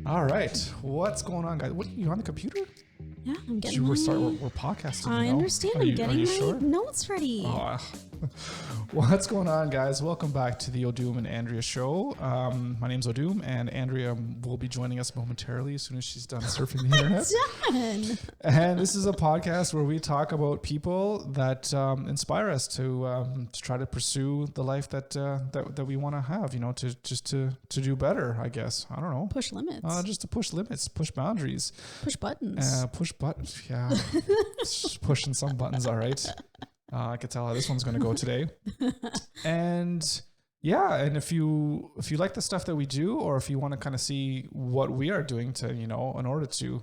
All right, what's going on, guys? What, you on the computer? Yeah, I'm getting We're podcasting. I understand. I'm getting my sure? notes ready. What's going on, guys? Welcome back to the Odum and Andrea show. My name's Odum, and Andrea will be joining us momentarily as soon as she's done surfing the internet. Done. And this is a podcast where we talk about people that inspire us to try to pursue the life that we want to have. You know, to do better. I guess, I don't know. Push limits. Just to push limits, push boundaries, push buttons. Push buttons. Yeah, just pushing some buttons. All right. I could tell how this one's going to go today. And yeah, and if you like the stuff that we do, or if you want to kind of see what we are doing to, you know, in order to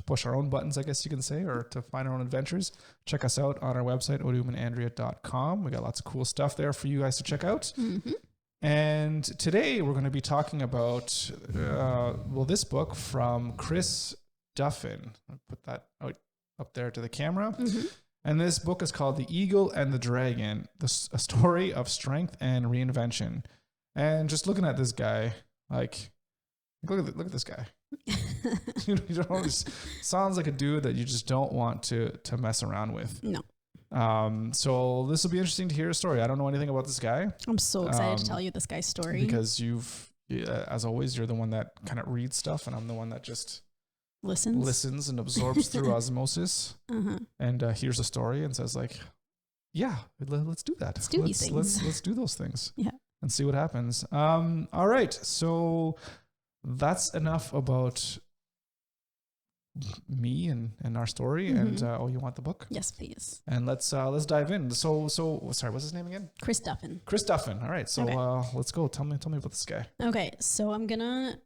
push our own buttons, I guess you can say, or to find our own adventures, check us out on our website, odumandandrea.com. We got lots of cool stuff there for you guys to check out. Mm-hmm. And today we're going to be talking about, this book from Chris Duffin. I'll put that out up there to the camera. Mm-hmm. And this book is called The Eagle and the Dragon, a story of strength and reinvention. And just looking at this guy, like, look at this guy. You know, sounds like a dude that you just don't want to mess around with. No. So this will be interesting to hear a story. I don't know anything about this guy. I'm so excited to tell you this guy's story. Because as always, you're the one that kind of reads stuff, and I'm the one that just listens and absorbs through osmosis, and hears a story and says, like, yeah, let's do that. Let's do these things. Let's do those things. Yeah. And see what happens. All right. So that's enough about me and our story. Mm-hmm. And you want the book? Yes, please. And let's dive in. So sorry, what's his name again? Chris Duffin. Chris Duffin. All right. So okay. Let's go. Tell me about this guy. Okay. So I'm gonna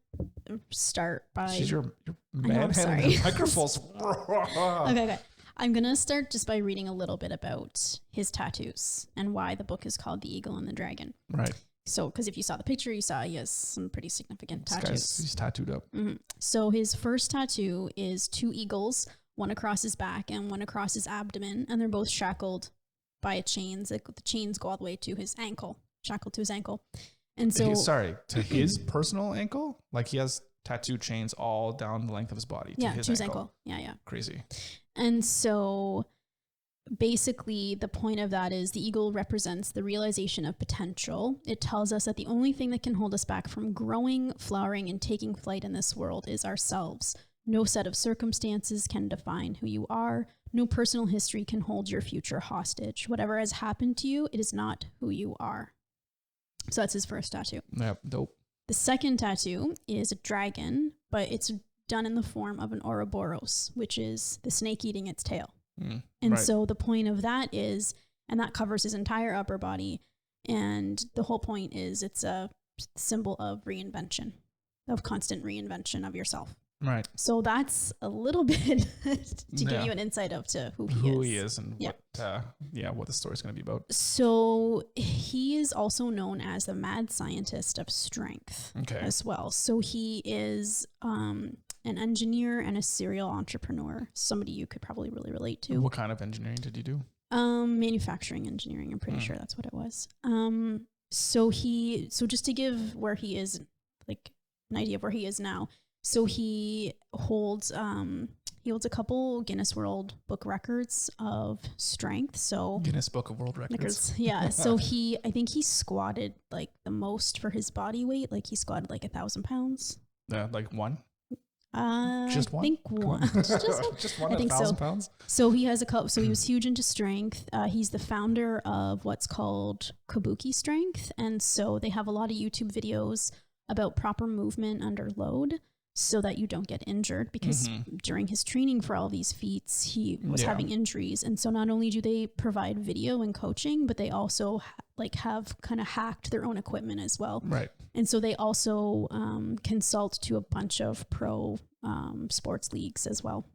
start by. She's your man-handed microphones. Okay. I'm gonna start just by reading a little bit about his tattoos and why the book is called The Eagle and the Dragon. Right. So, because if you saw the picture, you saw he has some pretty significant tattoos. He's tattooed up. Mm-hmm. So his first tattoo is two eagles, one across his back and one across his abdomen, and they're both shackled by chains. The chains go all the way to his ankle, shackled to his ankle. And so, to his personal ankle, like he has tattoo chains all down the length of his body. To his ankle. Yeah. Crazy. And so, basically, the point of that is the eagle represents the realization of potential. It tells us that the only thing that can hold us back from growing, flowering, and taking flight in this world is ourselves. No set of circumstances can define who you are. No personal history can hold your future hostage. Whatever has happened to you, it is not who you are. So that's his first tattoo. Yep, dope. The second tattoo is a dragon, but it's done in the form of an Ouroboros, which is the snake eating its tail. And so the point of that is, and that covers his entire upper body, and the whole point is it's a symbol of reinvention, of constant reinvention of yourself. Right. So that's a little bit to give you an insight of to who he is and what the story's going to be about. So he is also known as the mad scientist of strength as well. So he is an engineer and a serial entrepreneur, somebody you could probably really relate to. What kind of engineering did he do? Manufacturing engineering. I'm pretty sure that's what it was. So just to give where he is, like an idea of where he is now. So he holds a couple Guinness World Book records of strength. So Guinness Book of World Records. Yeah. So I think he squatted like the most for his body weight. Like he squatted like 1,000 pounds. Like one? Just one? I think one. Just one at 1,000 pounds? So he has so he was huge into strength. He's the founder of what's called Kabuki strength. And so they have a lot of YouTube videos about proper movement under load, so that you don't get injured, because during his training for all these feats, he was having injuries. And so not only do they provide video and coaching, but they also have kind of hacked their own equipment as well. Right. And so they also consult to a bunch of pro sports leagues as well.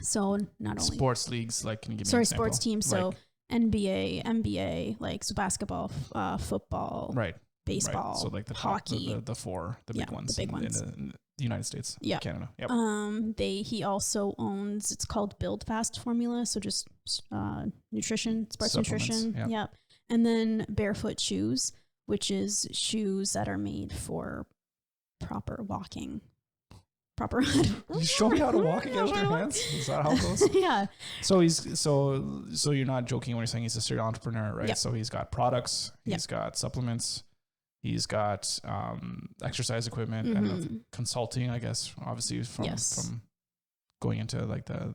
So not only sports leagues, like, can you give me an example? Sports teams. So NBA, NBA, so basketball, football, right, baseball, right. So like the hockey, the big ones, the big ones. In the United States, Canada. Yep. He also owns, it's called Build Fast formula. So just nutrition, sports nutrition. Yep. And then Bearfoot shoes, which is shoes that are made for proper walking. proper. You show me how to walk again with your hands. Is that how it goes? Yeah. So so you're not joking when you're saying he's a serial entrepreneur, right? Yep. So he's got products, Yep. he's got supplements, he's got exercise equipment and consulting, I guess, obviously from going into like the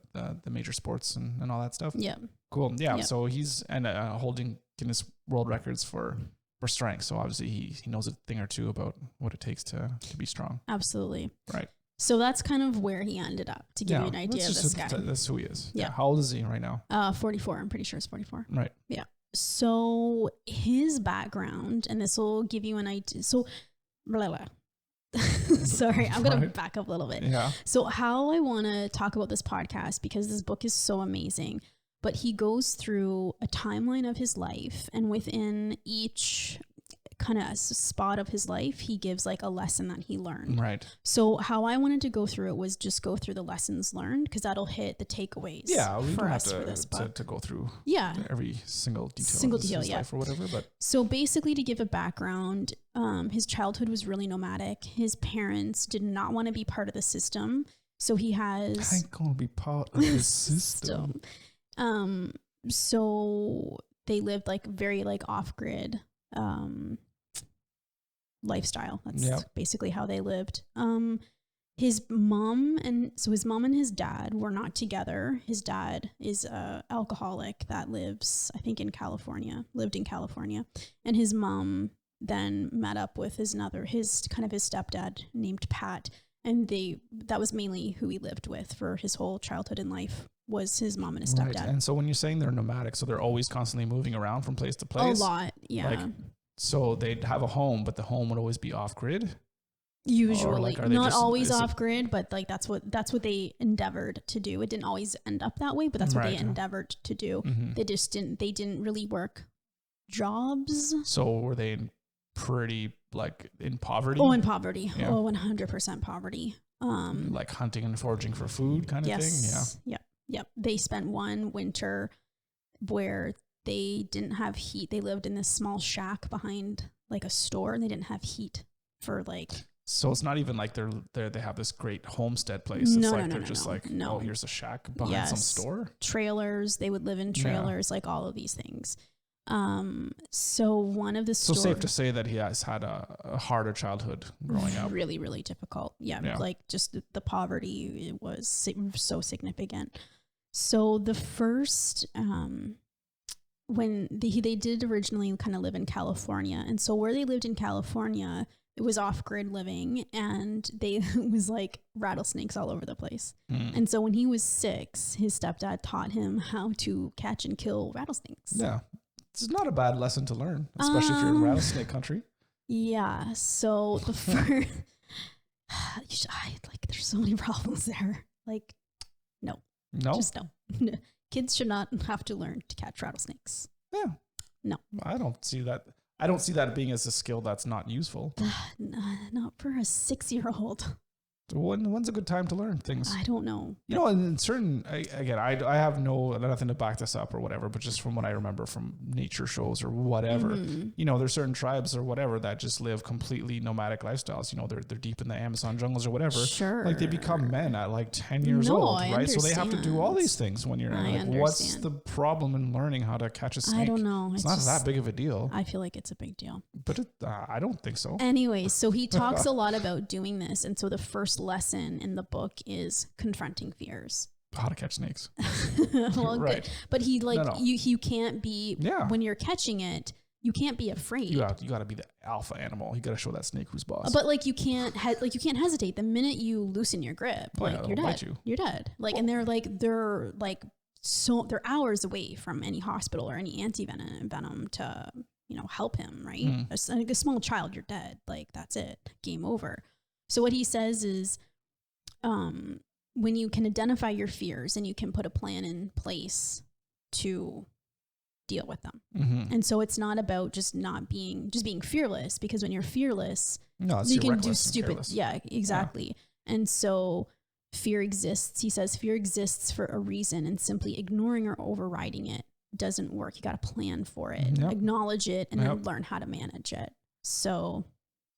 major sports and all that stuff. Yeah. Cool. Yeah. Yep. So he's holding Guinness World Records for strength. So obviously he knows a thing or two about what it takes to be strong. Absolutely. Right. So that's kind of where he ended up, to give you an idea of this guy. That's who he is. Yeah. How old is he right now? 44. I'm pretty sure it's 44. Right. Yeah. So his background, and this will give you an idea. So, blah, blah. Sorry, I'm going to back up a little bit. Yeah. So how I want to talk about this podcast, because this book is so amazing, but he goes through a timeline of his life, and within each kind of spot of his life, he gives like a lesson that he learned. Right. So how I wanted to go through it was just go through the lessons learned, because that'll hit the takeaways. Yeah, we for don't us have for this book. to go through every single detail of his yeah. life or whatever. But so basically, to give a background, his childhood was really nomadic. His parents did not want to be part of the system, so he has. I ain't gonna be part of the system. So they lived like very like off-grid lifestyle. That's basically how they lived. His mom and his dad were not together. His dad is a alcoholic that lives, I think, lived in California. And his mom then met up with his stepdad named Pat. And that was mainly who he lived with for his whole childhood and life, was his mom and his stepdad. Right. And so when you're saying they're nomadic, so they're always constantly moving around from place to place? A lot, yeah. So they'd have a home, but the home would always be off-grid? Usually, not always off-grid, but like that's what they endeavored to do. It didn't always end up that way, but that's what they endeavored to do. Mm-hmm. They didn't really work jobs. So were they pretty like in poverty? Oh, in poverty. Yeah. Oh, 100% poverty. Like hunting and foraging for food kind of thing? Yeah. Yep. They spent one winter where they didn't have heat. They lived in this small shack behind like a store, and they didn't have heat for like. So it's not even like they have this great homestead place. It's here's a shack behind some store. Trailers. They would live in trailers, like all of these things. So one of the So safe to say that he has had a harder childhood growing up. Really, really difficult. Yeah. Like just the poverty, it was so significant. So the first, when they did originally kind of live in California. And so where they lived in California, it was off-grid living, and it was like rattlesnakes all over the place. And so when he was 6, his stepdad taught him how to catch and kill rattlesnakes. Yeah. It's not a bad lesson to learn, especially if you're in rattlesnake country. Yeah. So the first, there's so many problems there. Like, no, just no. Kids should not have to learn to catch rattlesnakes. Yeah. No. I don't see that. I don't see that being as a skill that's not useful. Not for a 6-year-old. When's a good time to learn things? I don't know. You know, in certain, again, I have nothing to back this up or whatever, but just from what I remember from nature shows or whatever, you know, there's certain tribes or whatever that just live completely nomadic lifestyles. You know, they're deep in the Amazon jungles or whatever. Sure. Like they become men at like 10 years old, right? So they have to do all these things when you're like, what's the problem in learning how to catch a snake? I don't know. It's not that big of a deal. I feel like it's a big deal. But I don't think so. Anyway, so he talks a lot about doing this. And so the first lesson in the book is confronting fears. How to catch snakes. Well, right. good. But he you can't be, Yeah. when you're catching it, you can't be afraid. You got to be the alpha animal. You got to show that snake who's boss. But like you can't hesitate. The minute you loosen your grip, you're dead. You're dead. Like, and they're hours away from any hospital or any anti-venom to, help him, right? A small child, you're dead. Like, that's it. Game over. So what he says is, when you can identify your fears and you can put a plan in place to deal with them. And so it's not about just being fearless, because when you're fearless, you can do stupid. Yeah, exactly. Yeah. And so fear exists. He says fear exists for a reason, and simply ignoring or overriding it doesn't work. You got to plan for it, acknowledge it, and then learn how to manage it. So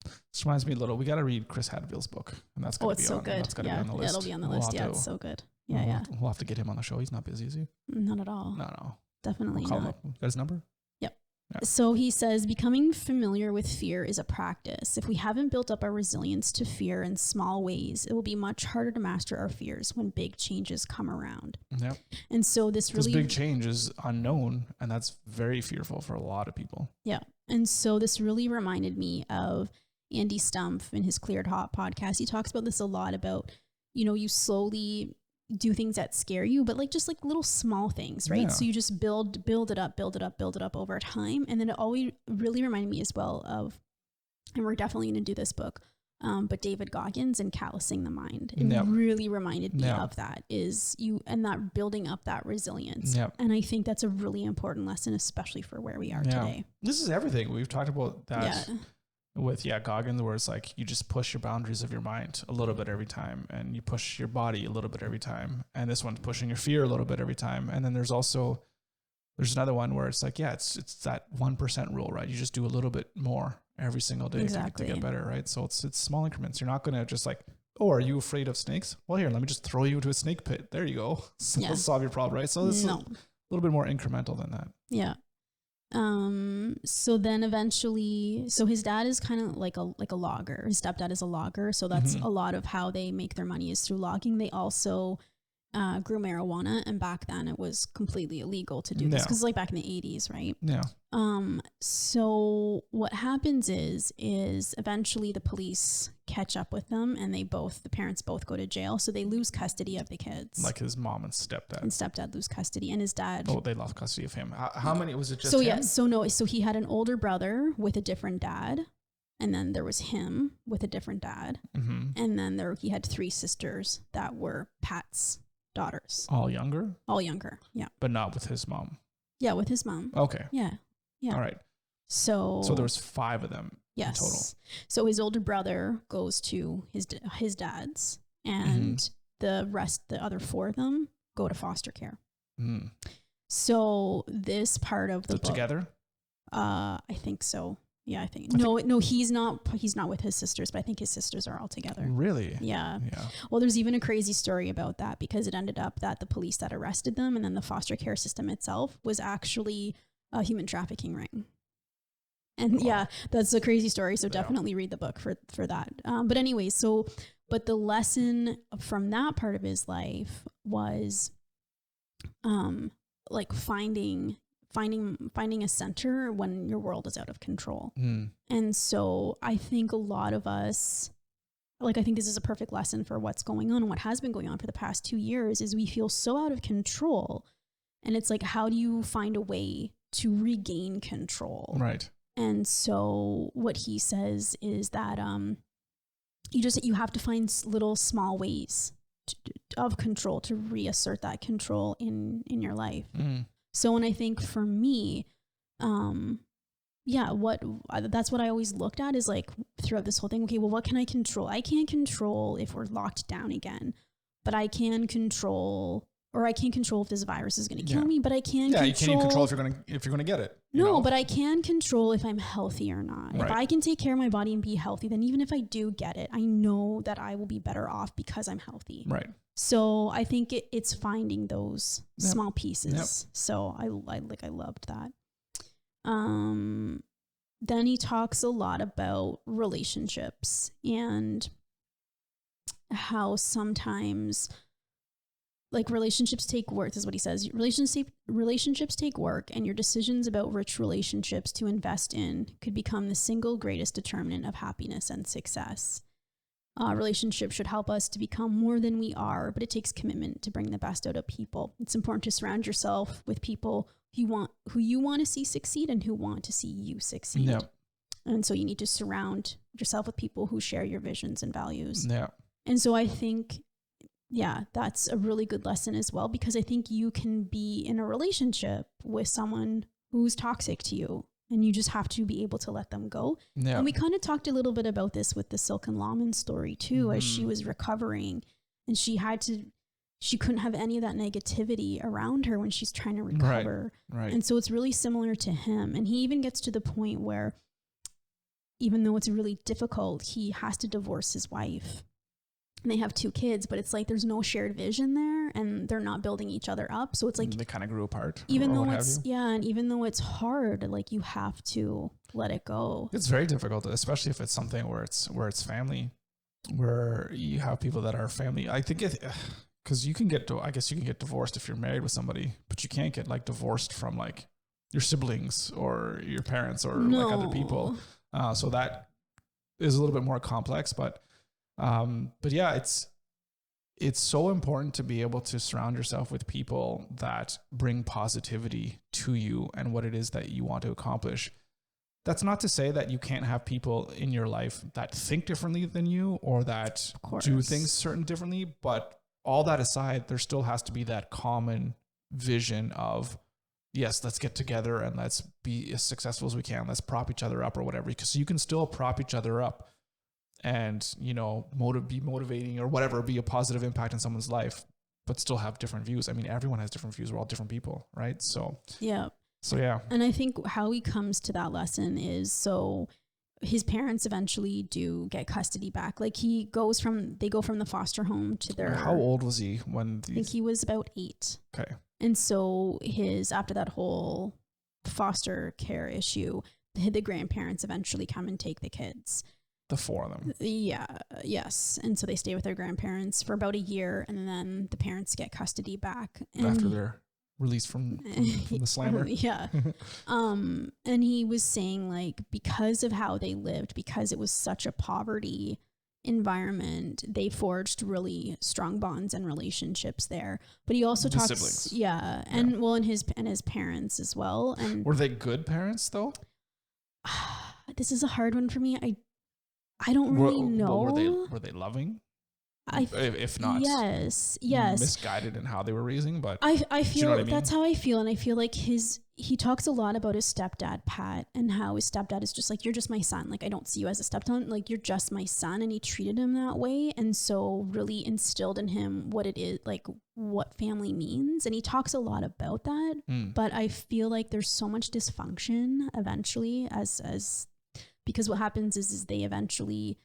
This reminds me a little. We got to read Chris Hadfield's book, and that's going to be so on. good. That's got to be on the list. It'll be on the list. Yeah, it's so good. Yeah, We'll have to get him on the show. He's not busy, is he? Not at all. No. Definitely We'll call not. him up. Got his number? Yep. Yeah. So he says, becoming familiar with fear is a practice. If we haven't built up our resilience to fear in small ways, it will be much harder to master our fears when big changes come around. Yep. And so this big change is unknown, and that's very fearful for a lot of people. Yeah. And so this really reminded me of Andy Stumpf in his Cleared Hot podcast. He talks about this a lot about, you slowly do things that scare you, but just little small things, right? Yeah. So you just build it up over time. And then it always really reminded me as well of, and we're definitely going to do this book, but David Goggins and Callousing the Mind. It really reminded me of that and that building up that resilience. Yep. And I think that's a really important lesson, especially for where we are today. This is everything. We've talked about that. Yeah. With Goggins, where it's you just push your boundaries of your mind a little bit every time, and you push your body a little bit every time, and this one's pushing your fear a little bit every time. And then there's another one where it's it's that 1% rule, right? You just do a little bit more every single day to get better, right? So it's small increments. You're not going to just are you afraid of snakes? Well, here, let me just throw you into a snake pit. There you go. Let's solve your problem, right? So this is a little bit more incremental than that. Yeah. So then eventually, so his dad is kind of like a logger. His stepdad is a logger. So that's a lot of how they make their money is through logging. They also grew marijuana, and back then it was completely illegal to do this because back in the 80s, right? Yeah. So what happens is eventually the police catch up with them, and the parents both go to jail. So they lose custody of the kids. Like his mom and stepdad. And stepdad lose custody, and his dad. Oh, they lost custody of him. How many was it? Just him? So he had an older brother with a different dad, and then there was him with a different dad, and then he had 3 sisters that were Pat's daughters. All younger. Yeah. But not with his mom. Yeah, with his mom. Okay. Yeah. All right. So there was 5 of them. Yes. In total. So his older brother goes to his dad's, and the other 4 of them go to foster care. So this part of the book, together? I think so. Yeah, I think no, he's not with his sisters, but I think his sisters are all together. Really? Yeah. Well, there's even a crazy story about that, because it ended up that the police that arrested them and then the foster care system itself was actually a human trafficking ring. And that's a crazy story. So definitely read the book for that. But anyway, but the lesson from that part of his life was, finding a center when your world is out of control. And so I think a lot of us, I think this is a perfect lesson for what's going on and what has been going on for the past 2 years, is we feel so out of control. And it's how do you find a way to regain control? Right. And so what he says is that you have to find little small ways of control to reassert that control in your life. So, and I think for me, that's what I always looked at is throughout this whole thing. Okay, well, what can I control? I can't control if we're locked down again, but I can control if this virus is going to kill me, but I can control. Yeah, you can't even control if you're going to get it. No, but I can control if I'm healthy or not. Right. If I can take care of my body and be healthy, then even if I do get it, I know that I will be better off because I'm healthy. Right. So I think it's finding those small pieces. Yep. So I loved that. Then he talks a lot about relationships and how sometimes relationships take work. This is what he says. Relationships take work, and your decisions about which relationships to invest in could become the single greatest determinant of happiness and success. Relationships should help us to become more than we are, but it takes commitment to bring the best out of people. It's important to surround yourself with people who you want to see succeed and who want to see you succeed. Yep. And so you need to surround yourself with people who share your visions and values. Yeah. And so I think, that's a really good lesson as well, because I think you can be in a relationship with someone who's toxic to you, and you just have to be able to let them go. Yeah. And we kind of talked a little bit about this with the Silk and Lawman story too, as she was recovering, and she couldn't have any of that negativity around her when she's trying to recover. Right. And so it's really similar to him. And he even gets to the point where even though it's really difficult, he has to divorce his wife. And they have 2 kids, but it's like there's no shared vision there, and they're not building each other up. So it's like they kind of grew apart. Even though it's and even though it's hard, like you have to let it go. It's very difficult, especially if it's something where it's family, where you have people that are family. I think because you can get divorced if you're married with somebody, but you can't get like divorced from like your siblings or your parents or like other people. So that is a little bit more complex, but yeah, it's so important to be able to surround yourself with people that bring positivity to you and what it is that you want to accomplish. That's not to say that you can't have people in your life that think differently than you or that do things certain differently. But all that aside, there still has to be that common vision of, yes, let's get together and let's be as successful as we can. Let's prop each other up or whatever, because you can still prop each other up and, you know, be motivating or whatever, be a positive impact in someone's life, but still have different views. I mean, everyone has different views. We're all different people, right? So yeah. And I think how he comes to that lesson is, so his parents eventually do get custody back. Like they go from the foster home to their... How old was he when... I think he was about 8. Okay. And so after that whole foster care issue, the grandparents eventually come and take the kids. The 4 of them. Yeah. Yes. And so they stay with their grandparents for about a year, and then the parents get custody back. And after they're released from the slammer. Yeah. And he was saying, like, because of how they lived, because it was such a poverty environment, they forged really strong bonds and relationships there. But he also talks siblings. And his parents as well. And were they good parents though? This is a hard one for me. I don't really know. Were they loving? If not, yes, misguided in how they were raising, but I feel what I mean? That's how I feel, and I feel like he talks a lot about his stepdad Pat, and how his stepdad is just like, you're just my son, like I don't see you as a stepson, like you're just my son, and he treated him that way, and so really instilled in him what it is, like what family means, and he talks a lot about that. But I feel like there's so much dysfunction eventually, as because what happens is they eventually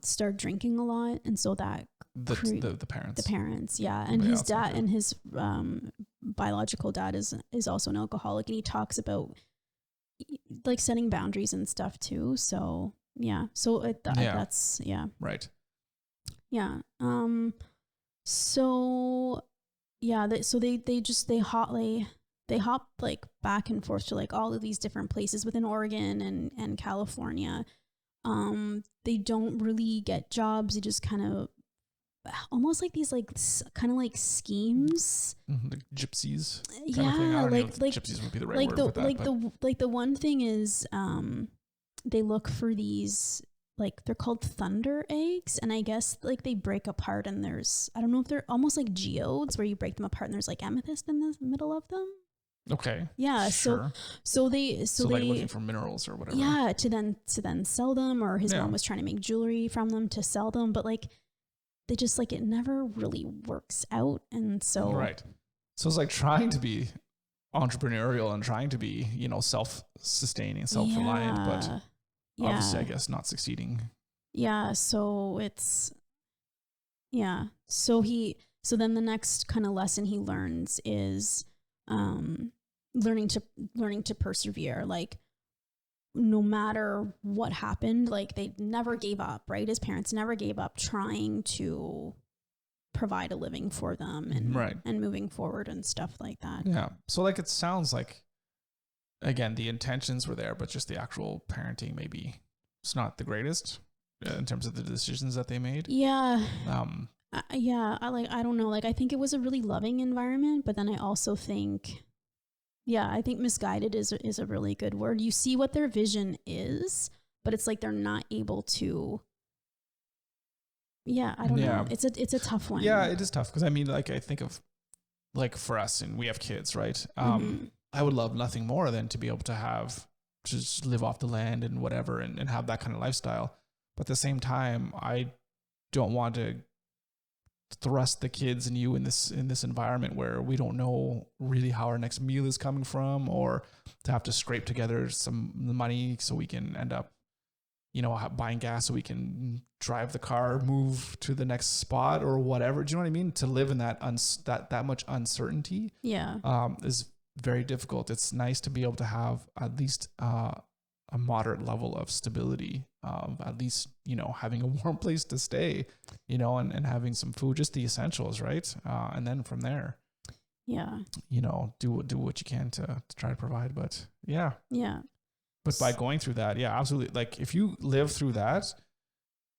start drinking a lot, and so that the parents, and his dad and his biological dad is also an alcoholic, and he talks about like setting boundaries and stuff too. So that's right. They hop like back and forth to like all of these different places within Oregon and California. They don't really get jobs. They just kind of almost like these like kind of like schemes. Like gypsies. Gypsies would be the right word for that. The one thing is, they look for these, like they're called thunder eggs, and I guess like they break apart, and there's, I don't know if they're almost like geodes where you break them apart and there's like amethyst in the middle of them. Okay. Yeah. Sure. So they like looking for minerals or whatever. Yeah. To then sell them, or his mom was trying to make jewelry from them to sell them, but like they just like, it never really works out. And so. Right. So it's like trying to be entrepreneurial and trying to be, you know, self-sustaining, self-reliant, but obviously I guess not succeeding. Yeah. So it's, so then the next kind of lesson he learns is, learning to persevere. Like no matter what happened, like they never gave up, right? His parents never gave up trying to provide a living for them and moving forward and stuff like that. Yeah. So like it sounds like, again, the intentions were there, but just the actual parenting maybe it's not the greatest in terms of the decisions that they made. Yeah. I don't know. Like, I think it was a really loving environment, but then I also think, I think misguided is a really good word. You see what their vision is, but it's like they're not able to. Yeah, I don't know. It's a tough one. Yeah, it is tough because I mean, like, I think of like for us, and we have kids, right? I would love nothing more than to be able to just live off the land and whatever, and have that kind of lifestyle. But at the same time, I don't want to thrust the kids and you in this environment where we don't know really how our next meal is coming from, or to have to scrape together some money so we can end up buying gas so we can drive the car, move to the next spot or whatever. Do you know what I mean? To live in that that much uncertainty, is very difficult. It's nice to be able to have at least a moderate level of stability, at least, having a warm place to stay, and having some food, just the essentials, right? And then from there, do what you can to try to provide. But but by going through that, absolutely. Like if you live through that,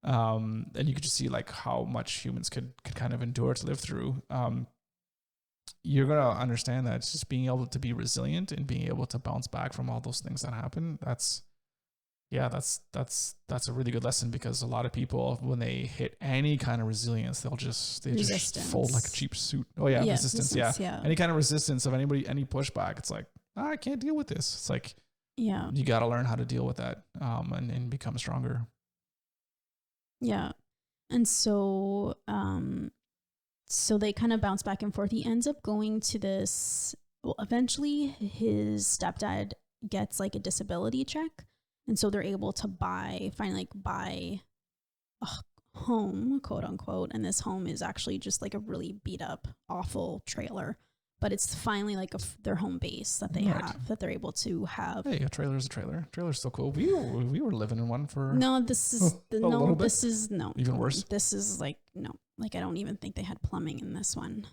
and you could just see like how much humans could kind of endure to live through, you're going to understand that it's just being able to be resilient and being able to bounce back from all those things that happen. That's a really good lesson, because a lot of people, when they hit any kind of resilience, they just fold like a cheap suit. Oh yeah. Resistance. Yeah. Any kind of resistance of anybody, any pushback, it's like, I can't deal with this. It's like, you got to learn how to deal with that, and become stronger. Yeah. And so, so they kind of bounce back and forth. He ends up going to this, eventually his stepdad gets like a disability check. And so they're able to buy a home, quote unquote. And this home is actually just like a really beat up, awful trailer. But it's finally like their home base that they have, that they're able to have. Hey, a trailer is a trailer. Trailer's still cool. We were living in one for even worse. This is like I don't even think they had plumbing in this one.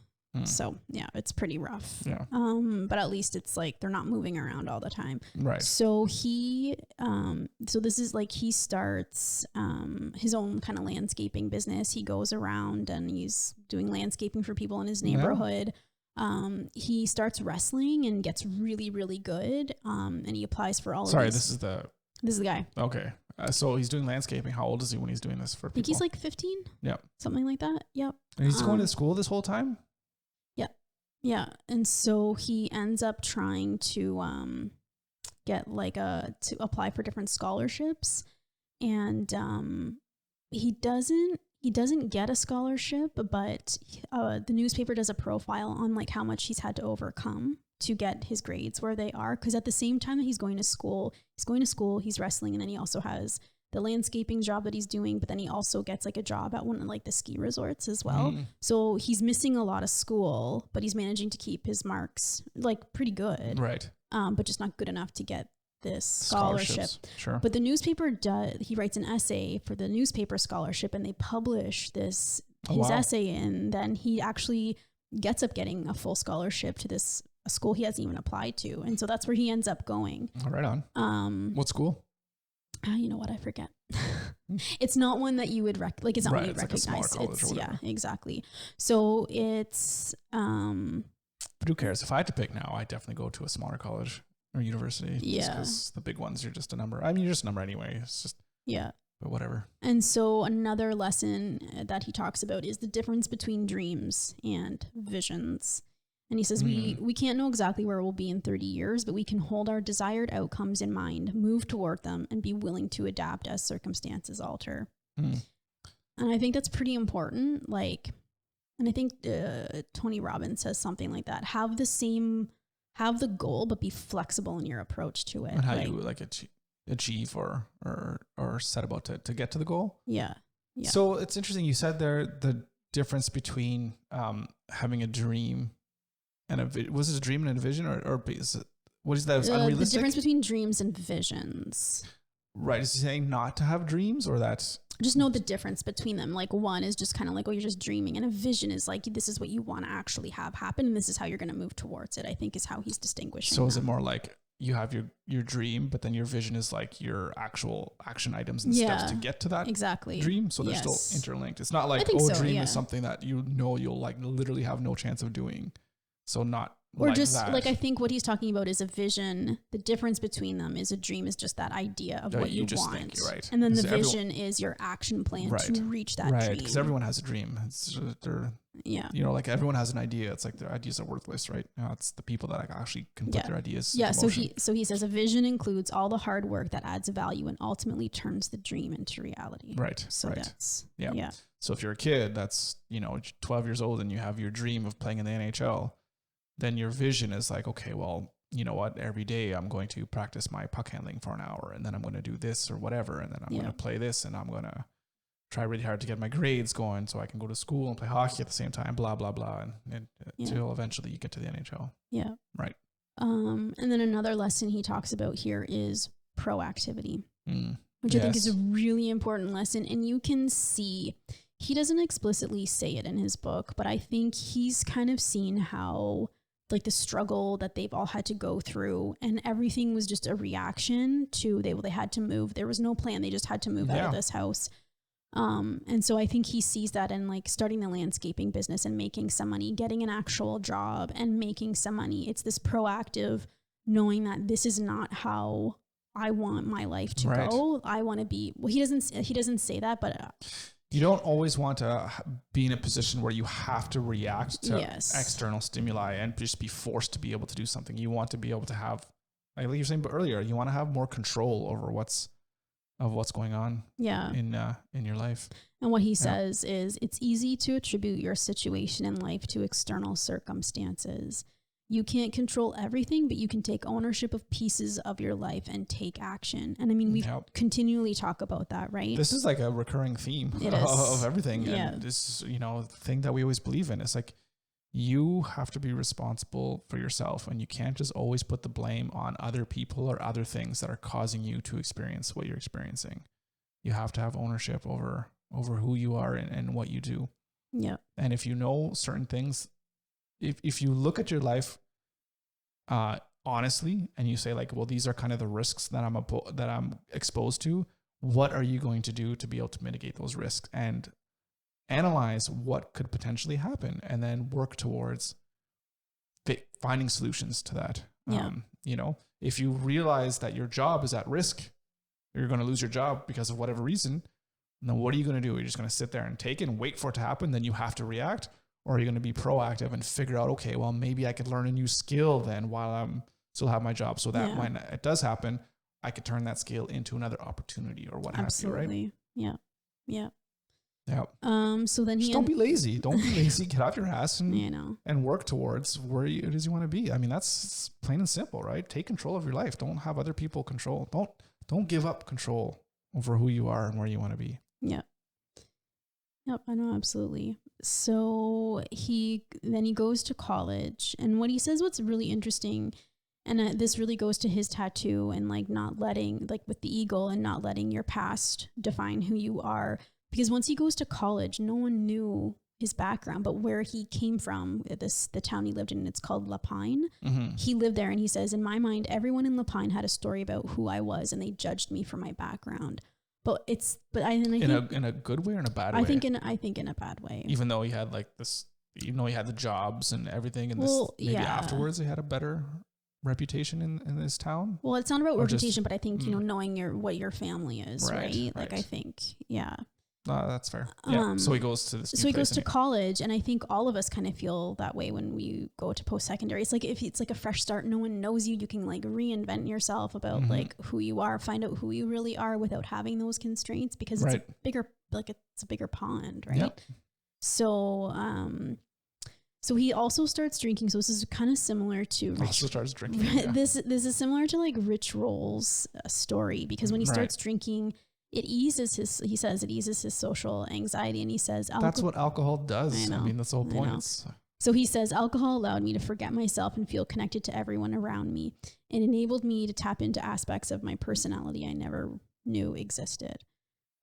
So it's pretty rough. Yeah. But at least it's like they're not moving around all the time. Right. So he this is like he starts his own kind of landscaping business. He goes around and he's doing landscaping for people in his neighborhood. He starts wrestling and gets really, really good. And he applies for all of these. This is the guy. Okay. So he's doing landscaping. How old is he when he's doing this for people? I think he's like 15. Yeah. Something like that. Yep. And he's going to school this whole time? Yeah. And so he ends up trying to get to apply for different scholarships. And he doesn't get a scholarship, but the newspaper does a profile on like how much he's had to overcome to get his grades where they are. Because at the same time that he's going to school, he's wrestling, and then he also has the landscaping job that he's doing, but then he also gets like a job at one of like the ski resorts as well. So he's missing a lot of school, but he's managing to keep his marks like pretty good. Right. But just not good enough to get this scholarship. Sure. But the newspaper he writes an essay for the newspaper scholarship, and they publish his essay, and then he actually gets up getting a full scholarship to this school he hasn't even applied to. And so that's where he ends up going. Right on. What school? You know what? I forget. It's not one that you would it's not one you recognize. Like a smaller college exactly. So it's but who cares? If I had to pick now, I'd definitely go to a smaller college or university. Yeah. Because the big ones, you're just a number. I mean, you're just a number anyway. It's just but whatever. And so another lesson that he talks about is the difference between dreams and visions. And he says, we can't know exactly where we'll be in 30 years, but we can hold our desired outcomes in mind, move toward them, and be willing to adapt as circumstances alter. And I think that's pretty important. And I think Tony Robbins says something like that. Have the goal, but be flexible in your approach to it. And how you achieve or set about to get to the goal. Yeah. So it's interesting. You said there, the difference between having a dream and was it a dream and a vision, or is it, what is that? It's unrealistic. The difference between dreams and visions. Right. Is he saying not to have dreams, or that's just know the difference between them? Like one is just kind of like, oh, you're just dreaming, and a vision is like, this is what you want to actually have happen, and this is how you're going to move towards it. I think is how he's distinguishing. So is it more like you have your dream, but then your vision is like your actual action items and steps to get to that dream? So they're still interlinked. It's not like dream is something that you'll like literally have no chance of doing. So not or like just that. Like I think what he's talking about is a vision. The difference between them is a dream is just that idea of what you want, think, right? And then the vision is your action plan to reach that dream. Right, because everyone has a dream. Like everyone has an idea. It's like their ideas are worthless, right? It's the people that actually can put their ideas. Yeah. So he says a vision includes all the hard work that adds value and ultimately turns the dream into reality. Right. So that's So if you're a kid that's 12 years old and you have your dream of playing in the NHL, then your vision is like, okay, well, you know what, every day I'm going to practice my puck handling for an hour, and then I'm going to do this or whatever, and then I'm going to play this, and I'm going to try really hard to get my grades going so I can go to school and play hockey at the same time, blah, blah, blah. And until eventually you get to the NHL. Yeah. Right. And then another lesson he talks about here is proactivity, which I think is a really important lesson. And you can see, he doesn't explicitly say it in his book, but I think he's kind of seen how like the struggle that they've all had to go through, and everything was just a reaction to they had to move. There was no plan. They just had to move out of this house. And so I think he sees that in like starting the landscaping business and making some money, getting an actual job and making some money. It's this proactive knowing that this is not how I want my life to go. I want to be, well, he doesn't say that, but you don't always want to be in a position where you have to react to external stimuli and just be forced to be able to do something. You want to be able to have, like you were saying earlier, you want to have more control over what's going on in your life. And what he says is it's easy to attribute your situation in life to external circumstances. You can't control everything, but you can take ownership of pieces of your life and take action. And I mean, we continually talk about that, right? This is like a recurring theme of everything. Yeah. And this, thing that we always believe in. It's like, you have to be responsible for yourself, and you can't just always put the blame on other people or other things that are causing you to experience what you're experiencing. You have to have ownership over who you are and what you do. Yeah. And if you know certain things, if you look at your life honestly, and you say like, well, these are kind of the risks that I'm exposed to, what are you going to do to be able to mitigate those risks? And analyze what could potentially happen, and then work towards finding solutions to that. If you realize that your job is at risk, you're going to lose your job because of whatever reason, then what are you going to do? You're just going to sit there and take it and wait for it to happen, then you have to react? Or are you going to be proactive and figure out, okay, well, maybe I could learn a new skill then while I'm still have my job, so that when it does happen, I could turn that skill into another opportunity or what have you, right? Yeah. Yeah. Yeah. So then just don't be lazy. Don't be lazy. Get off your ass and work towards where it is you want to be. I mean, that's plain and simple, right? Take control of your life. Don't have other people control. Don't give up control over who you are and where you want to be. Yeah. Yep, I know, absolutely. So he goes to college, and what he says, what's really interesting, and this really goes to his tattoo and like not letting, like with the eagle, and not letting your past define who you are. Because once he goes to college, no one knew his background, but where he came from, the town he lived in, it's called Lapine. Mm-hmm. He lived there, and he says, in my mind, everyone in Lapine had a story about who I was, and they judged me for my background. In a good way or in a bad way? I think in a bad way. Even though he had like this, even though he had the jobs and everything, and maybe afterwards he had a better reputation in this town. Well, it's not about reputation, but I think knowing what your family is, right? Like I think, that's fair. Yeah. So he goes to this. So he goes to college, and I think all of us kind of feel that way when we go to post-secondary. It's like if it's like a fresh start, no one knows you. You can like reinvent yourself about like who you are, find out who you really are without having those constraints, because it's a bigger pond, right? Yep. So, so he also starts drinking. So this is kind of similar to starts drinking. This is similar to like Rich Roll's story, because when he starts drinking, it eases his social anxiety. And he says, that's what alcohol does. I mean, that's the whole point. So he says, alcohol allowed me to forget myself and feel connected to everyone around me. It enabled me to tap into aspects of my personality I never knew existed.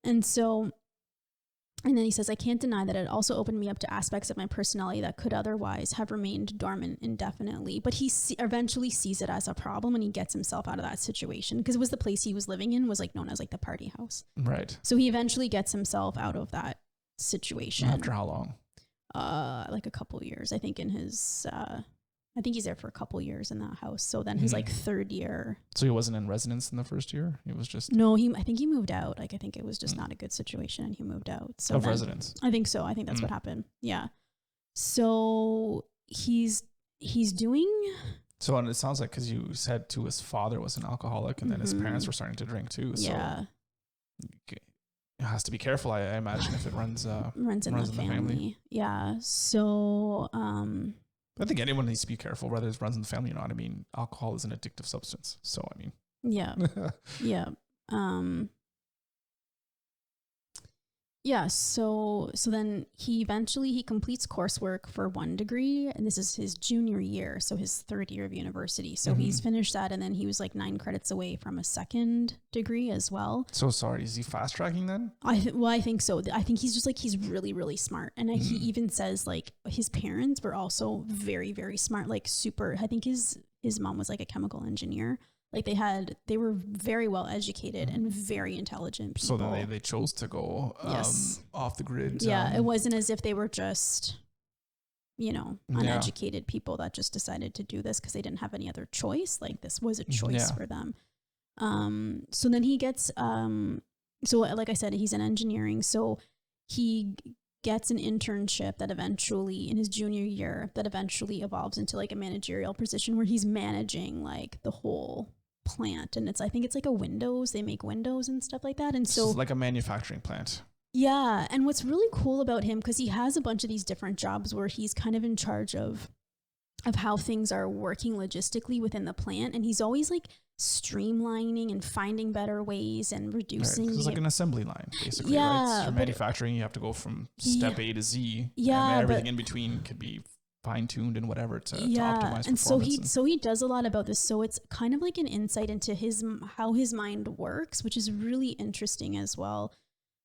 And then he says, I can't deny that it also opened me up to aspects of my personality that could otherwise have remained dormant indefinitely. But he eventually sees it as a problem, and he gets himself out of that situation, because it was the place he was living in was like known as like the party house. Right. So he eventually gets himself out of that situation. After how long? Like a couple years. I think I think he's there for a couple years in that house. So then his like third year. So he wasn't in residence in the first year? He was just... No, I think he moved out. Like, I think it was just not a good situation, and he moved out. So residence? I think so. I think that's what happened. Yeah. So he's doing... So and it sounds like, because you said too, his father was an alcoholic, and then his parents were starting to drink too. So it has to be careful, I imagine, if it runs in the family. Yeah. So... I think anyone needs to be careful, whether it runs in the family or not. I mean, alcohol is an addictive substance. So, I mean. Yeah. Yeah. Yeah, so then he completes coursework for 1 degree, and this is his junior year, so his 3rd year of university. So he's finished that, and then he was like 9 credits away from a 2nd degree as well. So sorry, is he fast tracking then? I think so. I think he's just like, he's really, really smart. And he even says like his parents were also very, very smart, like super. I think his mom was like a chemical engineer. Like they were very well educated and very intelligent people. So then they chose to go off the grid. Yeah, it wasn't as if they were just, uneducated people that just decided to do this because they didn't have any other choice. Like this was a choice for them. So then he gets, so like I said, he's in engineering. So he gets an internship that eventually, in his junior year, that eventually evolves into like a managerial position where he's managing like the whole plant. And I think it's like they make windows and stuff like that. And so like a manufacturing plant. Yeah. And what's really cool about him, because he has a bunch of these different jobs where he's kind of in charge of how things are working logistically within the plant. And he's always like streamlining and finding better ways and reducing. It's like an assembly line, basically. Yeah, right? So manufacturing, you have to go from step A to Z. Yeah. And everything in between could be fine-tuned and whatever to optimize and performance. So he does a lot about this. So it's kind of like an insight into how his mind works, which is really interesting as well.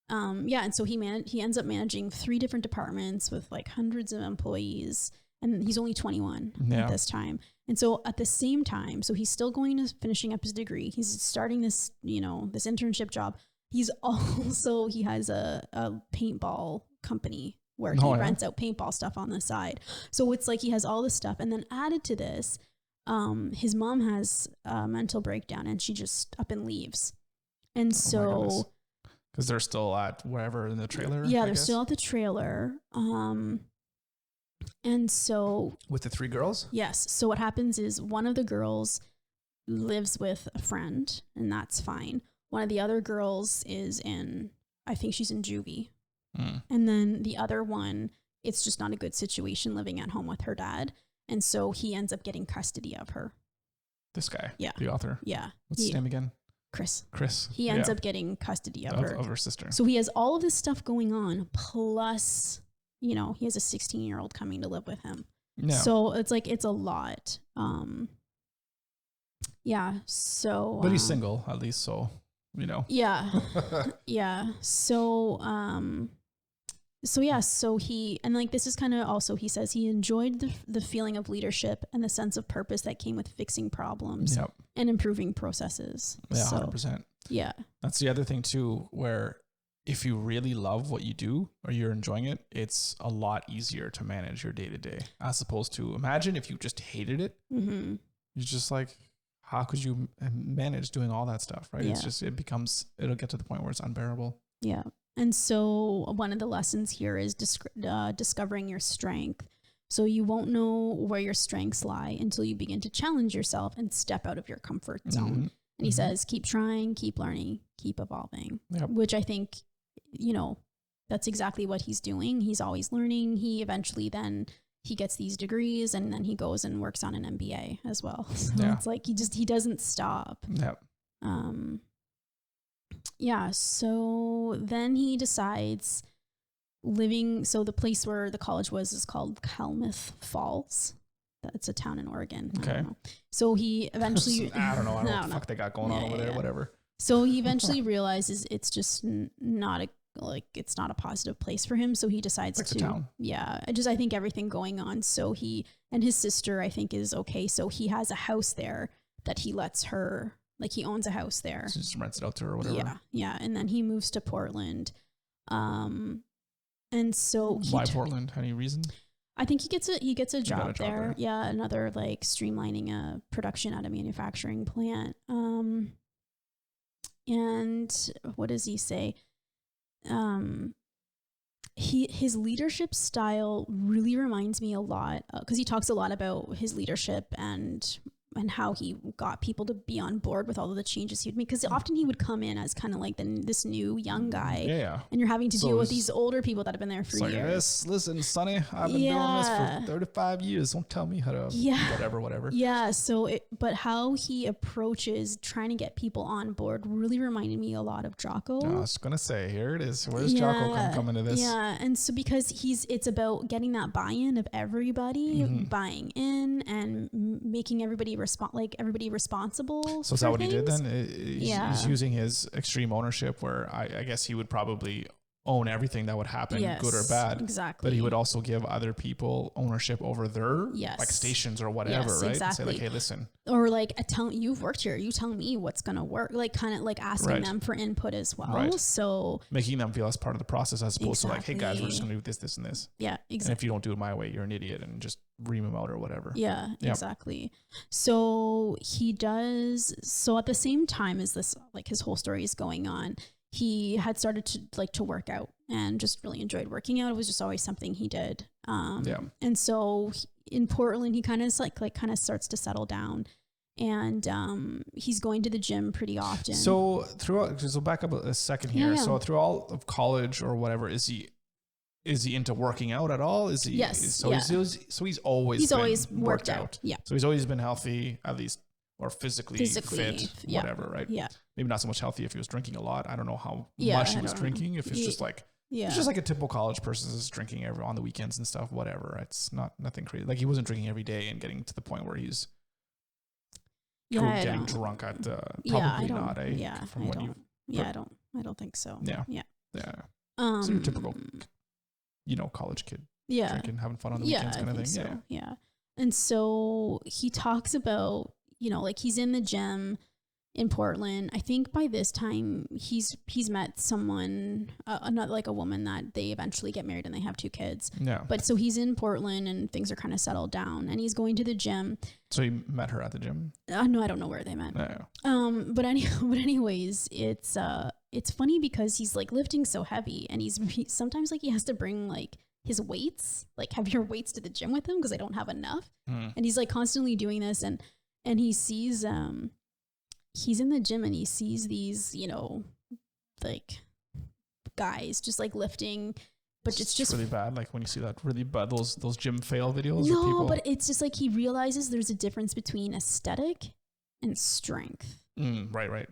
And so he ends up managing 3 different departments with like hundreds of employees, and he's only 21 at this time. And so at the same time, so he's still finishing up his degree. He's starting this, this internship job. He has a paintball company where he rents out paintball stuff on the side. So it's like he has all this stuff. And then added to this, his mom has a mental breakdown and she just up and leaves. And so... Because they're still at wherever in the trailer? Yeah, they're still at the trailer. And so... With the 3 girls? Yes. So what happens is one of the girls lives with a friend, and that's fine. One of the other girls I think she's in juvie. And then the other one, it's just not a good situation living at home with her dad. And so he ends up getting custody of her. This guy? Yeah. The author? Yeah. What's his name again? Chris. He ends up getting custody of her. Of her sister. So he has all of this stuff going on, plus, he has a 16-year-old coming to live with him. Yeah. So it's like, it's a lot. Yeah. So. But he's single, at least, so, Yeah. Yeah. So he, and like, this is kind of also, he says he enjoyed the feeling of leadership and the sense of purpose that came with fixing problems and improving processes. Yeah, 100%. Yeah. That's the other thing too, where if you really love what you do or you're enjoying it, it's a lot easier to manage your day to day, as opposed to, imagine if you just hated it. You're just like, how could you manage doing all that stuff? Right. Yeah. It's just, it'll get to the point where it's unbearable. Yeah. And so one of the lessons here is discovering your strength. So you won't know where your strengths lie until you begin to challenge yourself and step out of your comfort zone. And he says, keep trying, keep learning, keep evolving, which I think, that's exactly what he's doing. He's always learning. He eventually he gets these degrees, and then he goes and works on an MBA as well. So it's like, he doesn't stop. Yeah. So then he decides so the place where the college was is called Klamath Falls. That's a town in Oregon. Okay. I don't know. So he eventually, I don't know what the fuck they got going on over there, whatever. So he eventually realizes it's just it's not a positive place for him. So he decides to, town. I think everything going on. So he and his sister, I think, is okay. So he has a house there that he lets her, like he owns a house there. So just rents it out to her or whatever. Yeah. Yeah. And then he moves to Portland. And so why Portland? Any reason? I think he gets a job there. Yeah. Another like streamlining a production at a manufacturing plant. And what does he say? His leadership style really reminds me a lot, because he talks a lot about his leadership and and how he got people to be on board with all of the changes he would make. Because often he would come in as kind of like this new young guy. Yeah. And you're having to deal with these older people that have been there for years. Listen, Sonny, I've been doing this for 35 years. Don't tell me how to whatever. Yeah. So, but how he approaches trying to get people on board really reminded me a lot of Jocko. I was going to say, here it is. Where's Jocko come into this? Yeah. And so because it's about getting that buy-in of everybody buying in and making everybody responsible. So is that what he did then? He's using his extreme ownership where I guess he would probably own everything that would happen, good or bad. Exactly. But he would also give other people ownership over their like stations or whatever, right? Exactly. And say like, hey, listen. Or like, you've worked here. You tell me what's going to work. Like kind of like asking them for input as well. Right. So making them feel as part of the process as opposed to like, hey guys, we're just going to do this, this, and this. Yeah, exactly. And if you don't do it my way, you're an idiot and just ream them out or whatever. Yeah, exactly. So he does. So at the same time as this, like his whole story is going on, he had started to work out and just really enjoyed working out. It was just always something he did. And so in Portland, he kind of starts to settle down, and he's going to the gym pretty often. So back up a second here. So through all of college or whatever, is he into working out at all? Is he? Yes. He's always worked out. Yeah. So he's always been healthy, at least, or physically fit, whatever, right? Yeah. Maybe not so much healthy if he was drinking a lot. I don't know how much he was drinking. If it's just like, it's just like a typical college person is drinking on the weekends and stuff, whatever. It's nothing crazy. Like he wasn't drinking every day and getting to the point where he's getting drunk at probably not. I don't think so. Yeah. So your typical, college kid. Yeah. Drinking, having fun on the weekends kind of thing. So. Yeah. And so he talks about, like he's in the gym in Portland. I think by this time he's met someone, not like a woman that they eventually get married and they have 2 kids. Yeah. But so he's in Portland and things are kind of settled down and he's going to the gym. So he met her at the gym? No, I don't know where they met. No. But anyways, it's funny because he's like lifting so heavy and he sometimes like he has to bring like his weights, like have your weights to the gym with him because I don't have enough. And he's like constantly doing this and he sees, he's in the gym and he sees these, like guys just like lifting, but it's just really bad. Like when you see that really bad, those gym fail videos. No, of people. But it's just like he realizes there's a difference between aesthetic and strength. Right.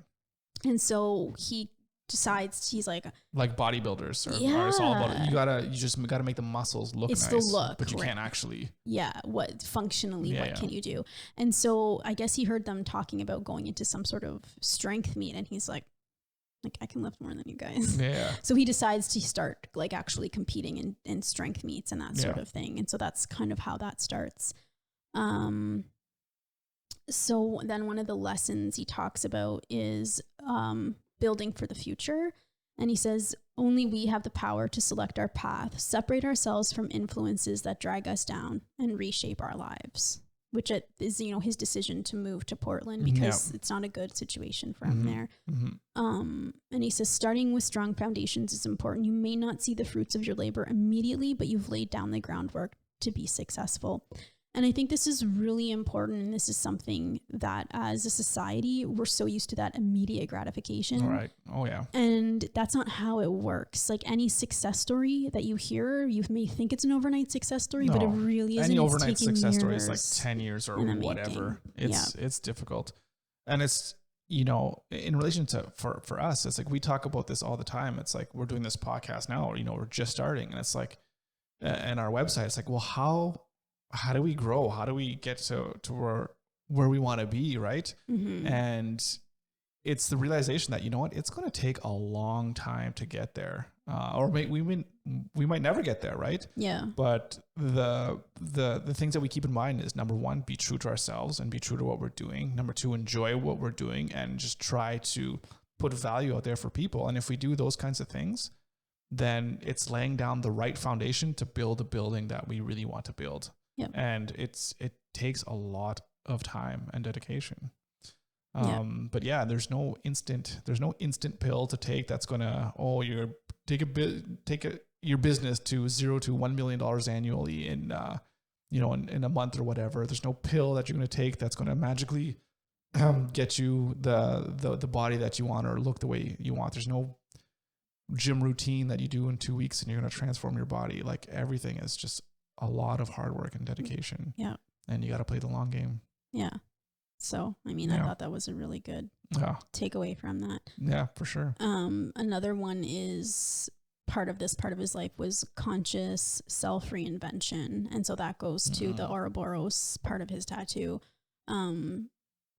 And so he decides he's like bodybuilders are it's all about it. You just gotta make the muscles look nice. It's the look, but you can't actually. Yeah, what functionally what can you do? And so I guess he heard them talking about going into some sort of strength meet, and he's like I can lift more than you guys. Yeah. So he decides to start like actually competing in strength meets and that sort of thing. And so that's kind of how that starts. So then one of the lessons he talks about is building for the future. And he says, only we have the power to select our path, separate ourselves from influences that drag us down, and reshape our lives, which is, his decision to move to Portland because it's not a good situation for him there. And he says, starting with strong foundations is important. You may not see the fruits of your labor immediately, but you've laid down the groundwork to be successful. And I think this is really important. And this is something that as a society, we're so used to that immediate gratification. Right. Oh, yeah. And that's not how it works. Like any success story that you hear, you may think it's an overnight success story, but it really isn't. Any overnight success story is like 10 years or whatever. It's difficult. And it's, in relation to, for us, it's like, we talk about this all the time. It's like, we're doing this podcast now, or, we're just starting. And it's like, and our website, it's like, well, how do we grow? How do we get to where we want to be, right? And it's the realization that, it's going to take a long time to get there. Or we might never get there, right? Yeah. But the things that we keep in mind is, number 1, be true to ourselves and be true to what we're doing. Number 2, enjoy what we're doing and just try to put value out there for people. And if we do those kinds of things, then it's laying down the right foundation to build a building that we really want to build. Yep. And it takes a lot of time and dedication. But there's no instant pill to take that's gonna take your business to $0 to $1 million annually in in a month or whatever. There's no pill that you're going to take that's going to magically get you the body that you want or look the way you want. There's no gym routine that you do in 2 weeks and you're going to transform your body. Like everything is just a lot of hard work and dedication. Yeah. And you got to play the long game. Yeah. So, I mean, I thought that was a really good takeaway from that. Yeah, for sure. Another one is part of his life was conscious self-reinvention. And so that goes to the Ouroboros part of his tattoo.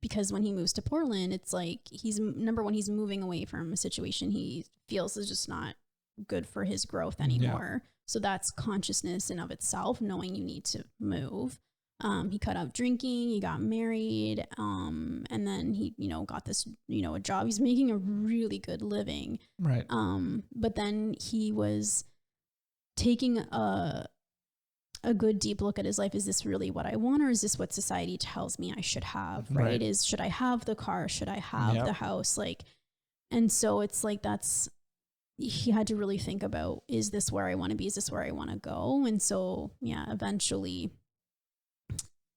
Because when he moves to Portland, it's like he's moving away from a situation he feels is just not good for his growth anymore. Yeah. So that's consciousness in of itself, knowing you need to move. He cut out drinking, he got married, and then he, got this, a job. He's making a really good living. Right. But then he was taking a good deep look at his life. Is this really what I want, or is this what society tells me I should have? Right. Should I have the car? Should I have the house? And so it's like, he had to really think about, is this where I want to be? Is this where I want to go? And so, eventually,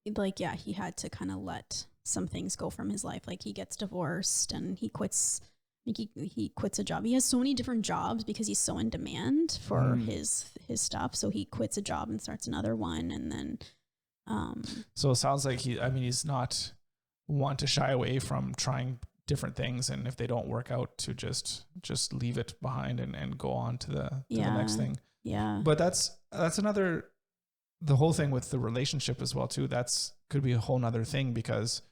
he had to kind of let some things go from his life. Like he gets divorced and he quits. He quits a job. He has so many different jobs because he's so in demand for his stuff. So he quits a job and starts another one. And then, so it sounds like he's not one to shy away from trying different things. And if they don't work out, to just leave it behind and go on to the next thing. Yeah. But that's another, the whole thing with the relationship as well too. Could be a whole nother thing, because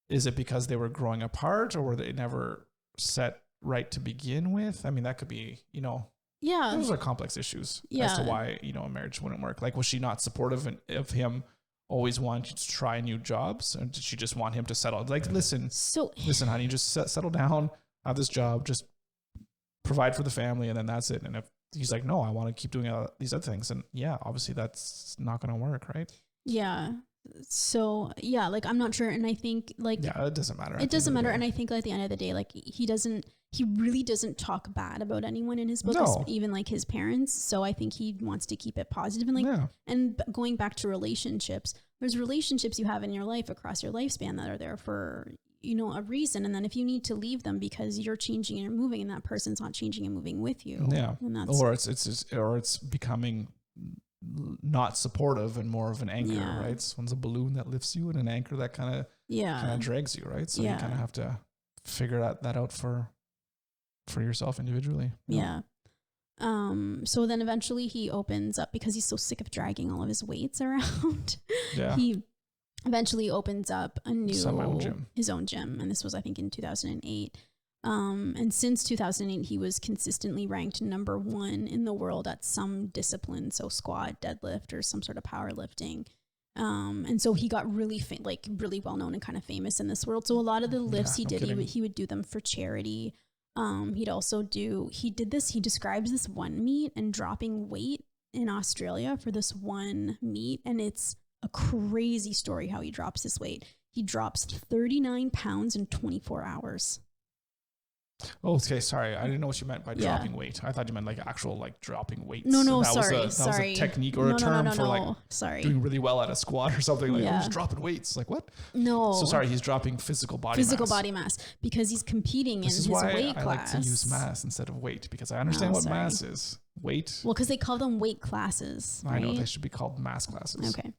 is it because they were growing apart, or were they never set right to begin with? I mean, that could be, those are complex issues as to why, a marriage wouldn't work. Like, was she not supportive of him always wanting to try new jobs? Or did she just want him to settle? Like, listen, honey, just settle down, have this job, just provide for the family, and then that's it. And if he's like, no, I want to keep doing these other things, and obviously that's not going to work, right? Yeah. So I'm not sure. And I think it doesn't matter. It doesn't matter. And I think at the end of the day, he really doesn't talk bad about anyone in his book, even his parents. So I think he wants to keep it positive. And and going back to relationships, there's relationships you have in your life across your lifespan that are there for, a reason. And then if you need to leave them because you're changing and you're moving and that person's not changing and moving with you. Yeah. Or it's becoming not supportive and more of an anchor, right? So one's a balloon that lifts you and an anchor that kind of drags you, right? So you kind of have to figure that out for yourself individually. Yeah. So then eventually he opens up, because he's so sick of dragging all of his weights around. Yeah. He eventually opens up his own gym. And this was, I think, in 2008. And since 2008, he was consistently ranked number 1 in the world at some discipline. So squat, deadlift, or some sort of powerlifting. And so he got really really well known and kind of famous in this world. So a lot of the lifts he would do them for charity. He describes this one meet and dropping weight in Australia for this one meet. And it's a crazy story how he drops this weight. He drops 39 pounds in 24 hours. Oh, okay. Sorry. I didn't know what you meant by dropping weight. I thought you meant actual dropping weights. No, sorry. That was a technique or a term for doing really well at a squat or something. Just dropping weights. Like what? No. So sorry, he's dropping physical body mass because he's competing in his weight class. This is why I like to use mass instead of weight, because I understand what mass is. Weight. Well, because they call them weight classes. Right? I know they should be called mass classes. Okay.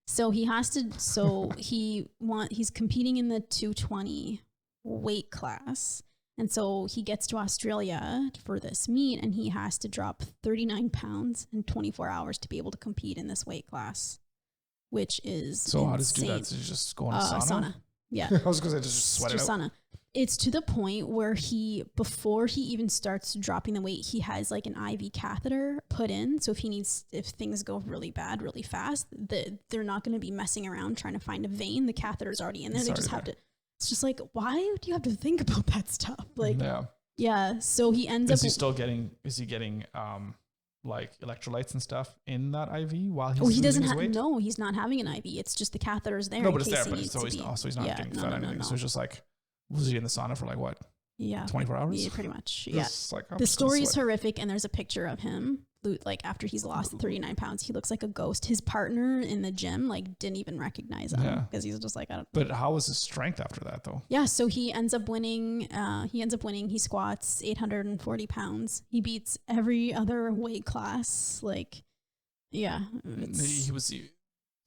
So he has to. So he's competing in the 220 weight class. And so he gets to Australia for this meet, and he has to drop 39 pounds in 24 hours to be able to compete in this weight class, which is insane. How does he do that? Does he just go on a sauna? Yeah. I was going to say just sweat it out. Sauna. It's to the point where before he even starts dropping the weight, he has an IV catheter put in. So if things go really bad, really fast, they're not going to be messing around trying to find a vein. The catheter's already in there. They just have to. It's just why do you have to think about that stuff? Yeah. So he ends up. Is he getting electrolytes and stuff in that IV while he's losing his weight? No, he's not having an IV. It's just the catheter's there. No, but it's there. But so he's not getting fed anything. So it's just was he in the sauna for what? Yeah. 24 hours? Yeah, pretty much. Yeah. The story is horrific, and there's a picture of him like after he's lost the 39 pounds, he looks like a ghost. His partner in the gym like didn't even recognize him because he's just like, I don't. But how was his strength after that though? Yeah, so he ends up winning. He squats 840 pounds. He beats every other weight class. Like, yeah, he was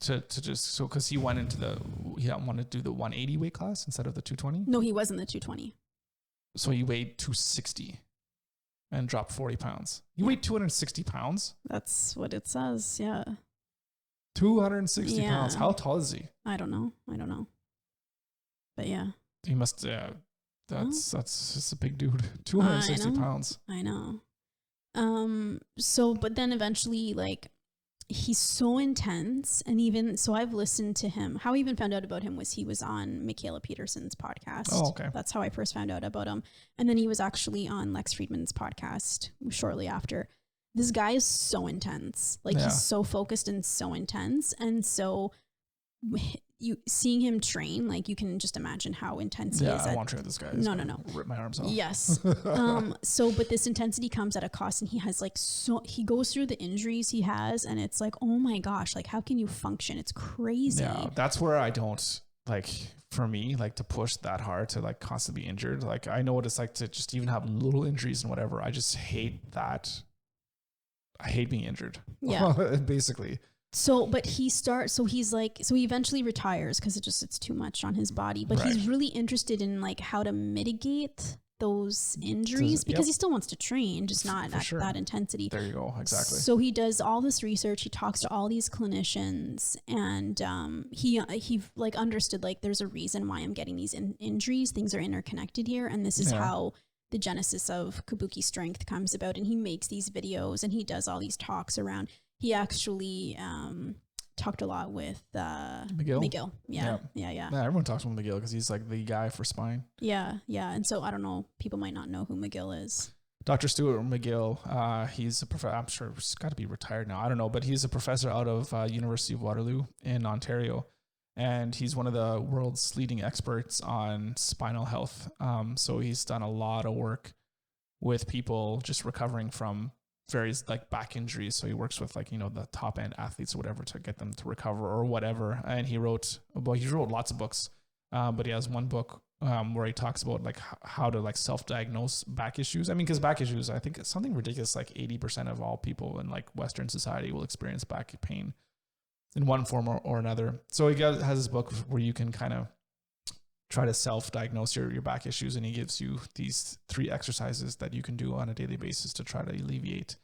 because he went into he wanted to do the 180 weight class instead of the 220. No, he was in the 220. So he weighed 260 and dropped 40 pounds. He weighed 260 pounds. That's what it says. Yeah. 260 pounds. How tall is he? I don't know. But yeah. He must, that's just a big dude. 260 pounds. I know. So, but then eventually, like, he's so intense. And even, so I've listened to him. How I even found out about him was he was on Mikhaila Peterson's podcast. Oh, okay. That's how I first found out about him. And then he was actually on Lex Fridman's podcast shortly after. This guy is so intense. Like, he's so focused and so intense. And so seeing him train, like, you can just imagine how intense he is. I won't train this guy. No. Rip my arms off. Yes. But this intensity comes at a cost, and he has like, he goes through the injuries he has, and it's like, oh my gosh, like, how can you function? It's crazy. Yeah. That's where I don't like, for me, like, to push that hard to like constantly be injured. Like, I know what it's like to just even have little injuries and whatever. I just hate that. I hate being injured. Yeah. Basically. So, but he eventually retires because it's too much on his body, but he's really interested in like how to mitigate those injuries because he still wants to train, just not at that intensity. There you go. Exactly. So he does all this research. He talks to all these clinicians, and he like understood, like, there's a reason why I'm getting these injuries. Things are interconnected here. And this is how the genesis of Kabuki strength comes about. And he makes these videos and he does all these talks around. He actually talked a lot with McGill. Yeah. Everyone talks with McGill because he's like the guy for spine. Yeah. And so I don't know, people might not know who McGill is. Dr. Stuart McGill, he's a professor. I'm sure he's got to be retired now. I don't know, but he's a professor out of University of Waterloo in Ontario. And he's one of the world's leading experts on spinal health. So he's done a lot of work with people just recovering from various like back injuries. So he works with like, the top end athletes or whatever to get them to recover or whatever. And he wrote lots of books, but he has one book where he talks about like how to like self-diagnose back issues. I mean, because back issues, I think it's something ridiculous, like 80% of all people in like Western society will experience back pain in one form or another. So he has this book where you can kind of try to self-diagnose your back issues, and he gives you these 3 exercises that you can do on a daily basis to try to alleviate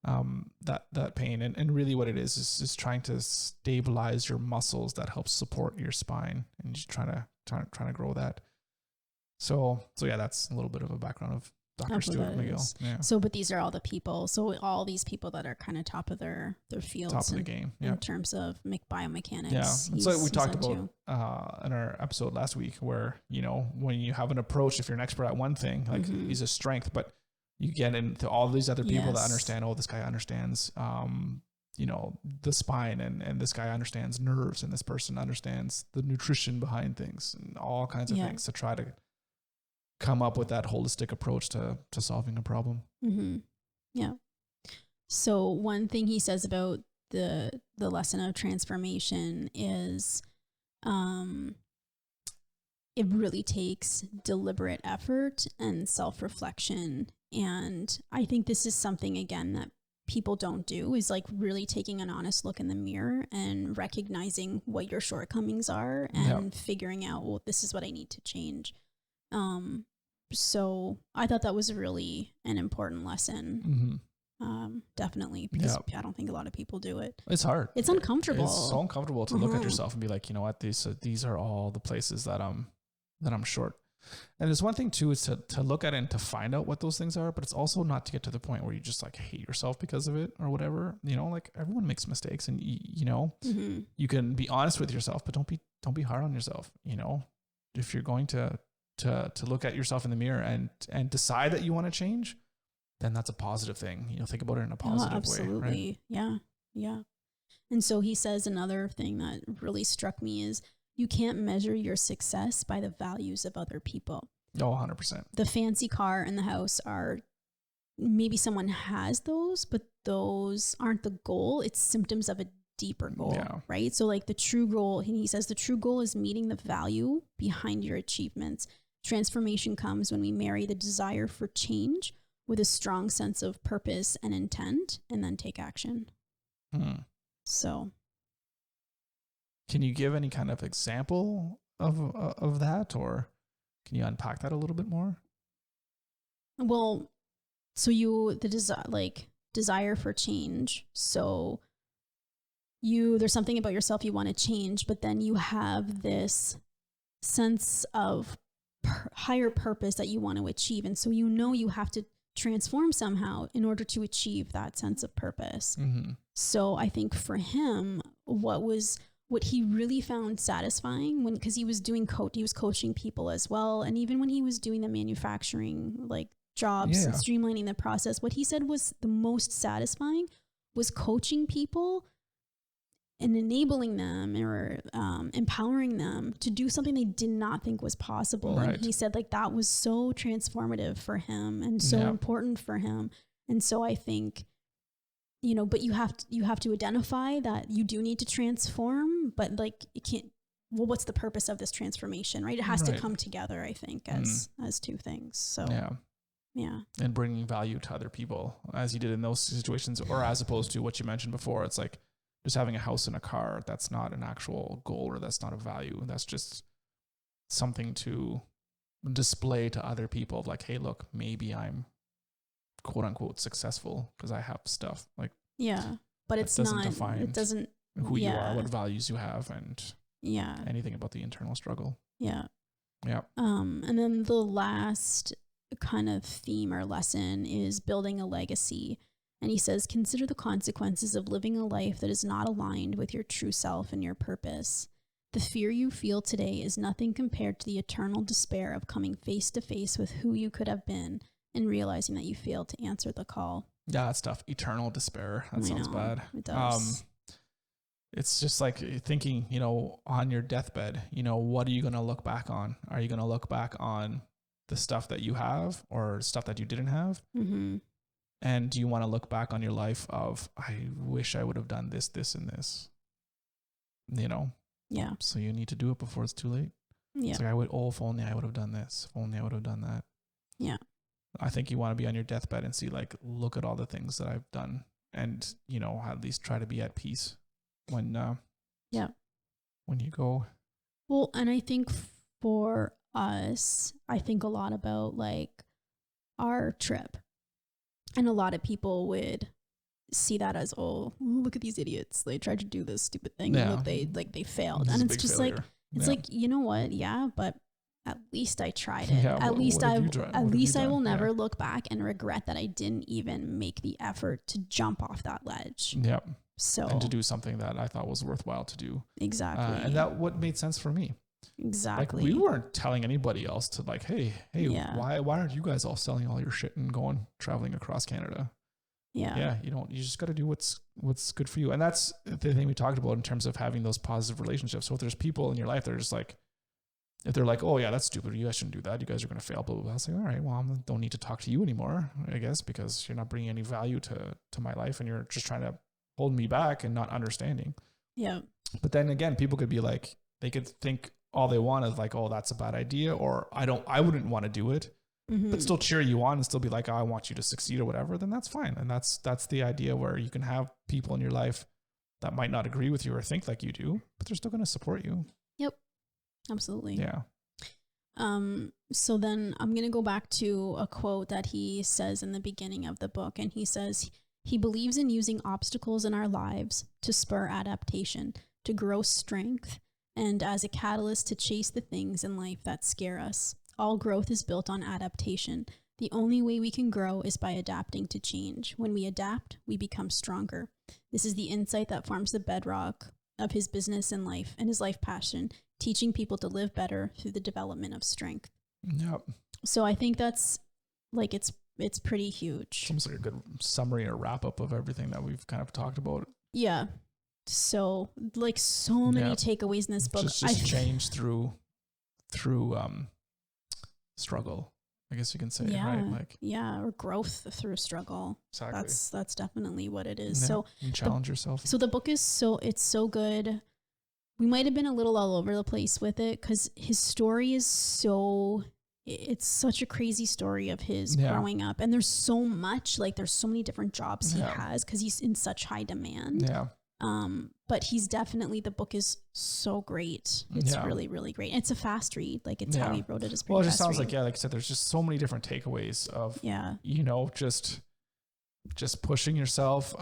that pain. And really what it is trying to stabilize your muscles that helps support your spine, and just trying to grow that. So yeah, that's a little bit of a background of Dr. Stuart McGill. Yeah. So, but these are all the people. So all these people that are kind of top of their fields, top of the game, in terms of biomechanics. Yeah. So we talked about in our episode last week, where when you have an approach, if you're an expert at one thing, like is a strength, but you get into all these other people that understand. Oh, this guy understands, the spine, and this guy understands nerves, and this person understands the nutrition behind things, and all kinds of things to try to come up with that holistic approach to solving a problem. Mm-hmm. Yeah. So one thing he says about the lesson of transformation is it really takes deliberate effort and self-reflection. And I think this is something, again, that people don't do, is like really taking an honest look in the mirror and recognizing what your shortcomings are and figuring out, well, this is what I need to change. So I thought that was really an important lesson. Definitely, because I don't think a lot of people do it. It's hard. It's uncomfortable. It's so uncomfortable to look at yourself and be like, you know what, these are all the places that I'm short. And there's one thing too, is to look at it and to find out what those things are, but it's also not to get to the point where you just like hate yourself because of it or whatever. Like everyone makes mistakes, and you can be honest with yourself, but don't be hard on yourself. If you're going to look at yourself in the mirror and decide that you want to change, then that's a positive thing. Think about it in a positive absolutely. way. Right? Yeah. And so he says another thing that really struck me is you can't measure your success by the values of other people. Oh, 100%. The fancy car and the house are, maybe someone has those, but those aren't the goal. It's symptoms of a deeper goal, Yeah. right? So like the true goal, he says the true goal is meeting the value behind your achievements. Transformation comes when we marry the desire for change with a strong sense of purpose and intent, and then take action. So, can you give any kind of example of that, or can you unpack that a little bit more? well, so desire for change. So there's something about yourself you want to change, but then you have this sense of higher purpose that you want to achieve. And so you have to transform somehow in order to achieve that sense of purpose. So I think for him, what he really found satisfying because he was coaching people as well. And even when he was doing the manufacturing like jobs and streamlining the process, what he said was the most satisfying was coaching people and enabling them or empowering them to do something they did not think was possible. Right. And he said like that was so transformative for him and so important for him. And so I think, but you have to identify that you do need to transform, but like it can't, what's the purpose of this transformation, right? It has to come together, I think, as two things. So yeah. And bringing value to other people as you did in those situations, or as opposed to what you mentioned before, it's like just having a house and a car. That's not an actual goal, or that's not a value. That's just something to display to other people. Like, hey, look, maybe I'm quote unquote successful because I have stuff. Like, but it's not, it doesn't who you are, what values you have, and anything about the internal struggle. And then the last kind of theme or lesson is building a legacy. And he says, consider the consequences of living a life that is not aligned with your true self and your purpose. The fear you feel today is nothing compared to the eternal despair of coming face to face with who you could have been and realizing that you failed to answer the call. Yeah, that's tough. Eternal despair. That sounds bad. It does. It's just like thinking, on your deathbed, what are you going to look back on? Are you going to look back on the stuff that you have or stuff that you didn't have? And do you want to look back on your life of, I wish I would have done this, this, and this, Yeah. So you need to do it before it's too late. Yeah. It's like, if only I would have done this, if only I would have done that. Yeah. I think you want to be on your deathbed and see, like, look at all the things that I've done and, at least try to be at peace when you go. Well, and I think for us, I think a lot about like our trip, and a lot of people would see that as, oh, look at these idiots. They tried to do this stupid thing and they failed. And it's just failure. Like, you know what? Yeah, but at least I tried it. At least I will never look back and regret that I didn't even make the effort to jump off that ledge. Yep. So, and to do something that I thought was worthwhile to do. Exactly. And that what made sense for me. Exactly. Like, we weren't telling anybody else to like, hey, why aren't you guys all selling all your shit and traveling across Canada? You just got to do what's good for you. And that's the thing we talked about in terms of having those positive relationships. So if there's people in your life that are just like, if they're like, oh yeah, that's stupid, you guys shouldn't do that, you guys are going to fail, blah, blah, blah. I was like, all right, well, I don't need to talk to you anymore, I guess, because you're not bringing any value to my life and you're just trying to hold me back and not understanding. Yeah. But then again, people could be like, they could think all they want is like, oh, that's a bad idea, or I wouldn't want to do it, but still cheer you on and still be like, oh, I want you to succeed or whatever. Then that's fine. And that's the idea, where you can have people in your life that might not agree with you or think like you do, but they're still going to support you. Yep. Absolutely. Yeah. So then I'm going to go back to a quote that he says in the beginning of the book. And he says, he believes in using obstacles in our lives to spur adaptation, to grow strength, and as a catalyst to chase the things in life that scare us. All growth is built on adaptation. The only way we can grow is by adapting to change. When we adapt, we become stronger. This is the insight that forms the bedrock of his business and life, and his life passion, teaching people to live better through the development of strength. Yep. So I think that's like, it's pretty huge. It's almost like a good summary or wrap up of everything that we've kind of talked about. Yeah. So like so many takeaways in this book. Just change through struggle I guess you can say, yeah, right? Like, or growth through struggle. exactly. That's definitely what it is. Yeah, So you challenge yourself. So the book is it's so good. We might have been a little all over the place with it because his story is it's such a crazy story of his growing up. And there's so much, like there's so many different jobs he has because he's in such high demand. Yeah. But he's definitely, the book is so great. It's really, really great. It's a fast read. Like it's how he wrote it. Is pretty well, it just sounds read. like I said, there's just so many different takeaways of, you know, just pushing yourself,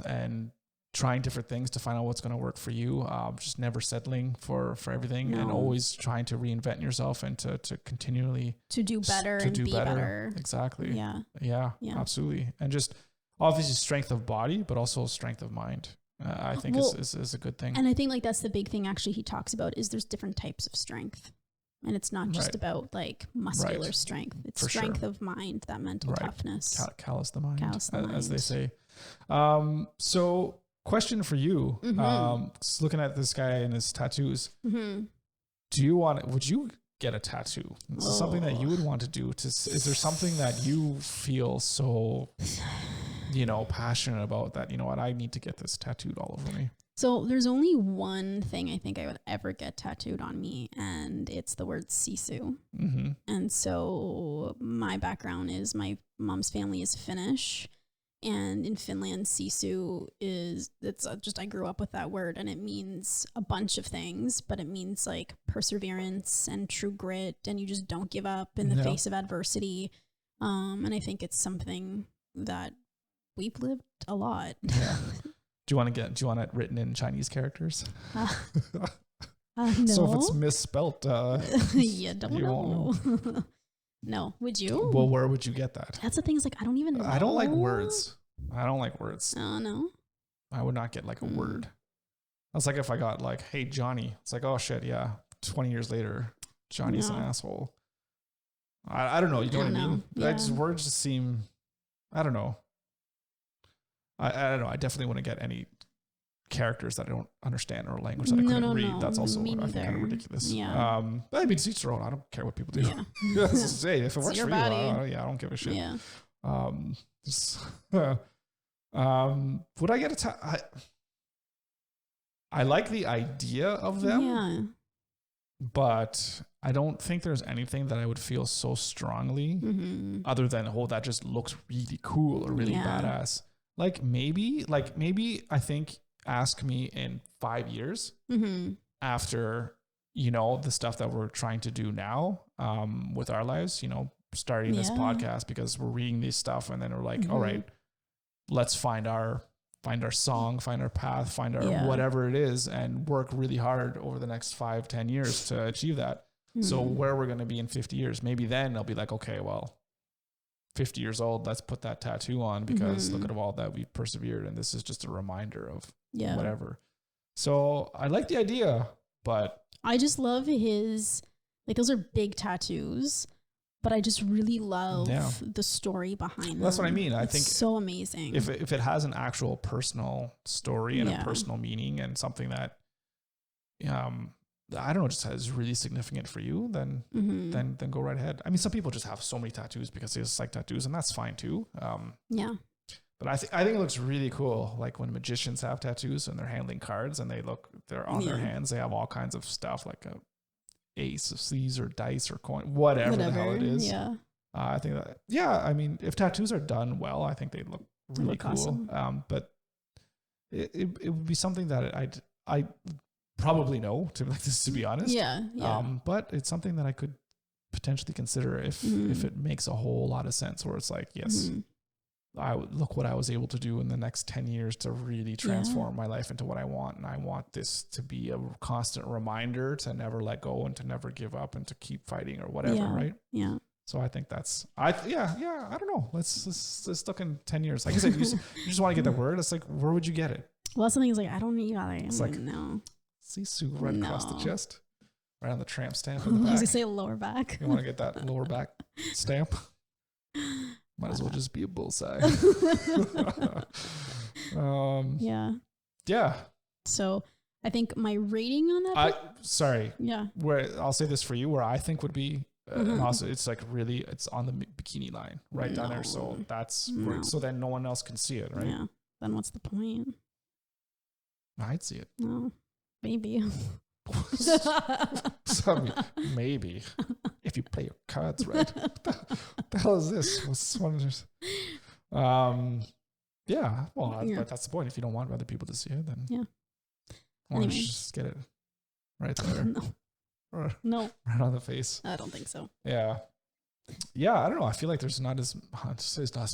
and trying different things to find out what's going to work for you. Just never settling for everything and always trying to reinvent yourself and to continually to do better and be better. Exactly. Yeah. Absolutely. And just obviously strength of body, but also strength of mind. I think is a good thing. And I think like that's the big thing actually he talks about is there's different types of strength. And it's not just about like muscular strength. It's strength of mind, that mental toughness. Callous the mind, mind, as they say. So question for you, just looking at this guy and his tattoos, would you get a tattoo? This is something that you would want to do. Is there something that you feel so, you know, passionate about that, you know what, I need to get this tattooed all over me? So there's only one thing I think I would ever get tattooed on me, and it's the word sisu. And so my background is my mom's family is Finnish, and in Finland, sisu I grew up with that word, and it means a bunch of things, but it means like perseverance and true grit, and you just don't give up in the face of adversity. And I think it's something that we've lived a lot. Yeah. Do you want it written in Chinese characters? No. So if it's misspelt, you don't know. No. Would you? Well, where would you get that? That's the thing, is like, I don't even know. I don't like words. Oh, no. I would not get like a word. That's like if I got like, hey, Johnny. It's like, oh shit, yeah. 20 years later, Johnny's an asshole. I don't know. You know what I mean? Yeah. Words just seem, I don't know. I don't know. I definitely wouldn't get any characters that I don't understand or language that I couldn't read. That's also I think kind of ridiculous. Yeah. But I mean, it's each their own. I don't care what people do. Yeah. Hey, if it works for you, I don't give a shit. Yeah. Would I get I like the idea of them. Yeah. But I don't think there's anything that I would feel so strongly other than, that just looks really cool or really badass. Like maybe I think ask me in 5 years after, you know, the stuff that we're trying to do now with our lives, you know, starting this podcast because we're reading this stuff and then we're like, all right, let's find our song, find our path, find our whatever it is and work really hard over the next 5-10 years to achieve that. So where we're going to be in 50 years, maybe then I'll be like, okay, well, 50 years old, let's put that tattoo on because look at all that we've persevered. And this is just a reminder of whatever. So I like the idea, but I just love his, like, those are big tattoos, but I just really love the story behind them. That's what I mean. I think so amazing. If it has an actual personal story and a personal meaning and something that, I don't know, just is really significant for you, then go right ahead. I mean, some people just have so many tattoos because they just like tattoos, and that's fine too. But I think it looks really cool. Like when magicians have tattoos and they're handling cards and they're on their hands, they have all kinds of stuff like a ace of sleeves or dice or coin, whatever the hell it is. Yeah. I think that, I mean, if tattoos are done well, I think they look really cool. Awesome. But it would be something that I probably know to be honest. But it's something that I could potentially consider if it makes a whole lot of sense, where it's like, yes, look what I was able to do in the next 10 years to really transform my life into what I want. And I want this to be a constant reminder to never let go and to never give up and to keep fighting or whatever. Right. Yeah. So I think that's, I don't know. Let's look in 10 years. Like I said, you just want to get the word. It's like, where would you get it? Well, something's like, I don't need that. It's like, no. Sisu right across the chest, right on the tramp stamp in the back. I was gonna say lower back. You want to get that lower back stamp? Might as well just be a bullseye. Yeah. So I think my rating on that. Where I'll say this for you, where I think would be And also it's like really, it's on the bikini line right down there. So that's great. So then no one else can see it, right? Yeah. Then what's the point? I'd see it. No, maybe. So, maybe if you play your cards right. What the hell is this? What's one of this? Yeah. Well, but that's the point. If you don't want other people to see it, then why don't you just get it right there? No. Right on the face. I don't think so. Yeah. Yeah. I don't know. I feel like there's not as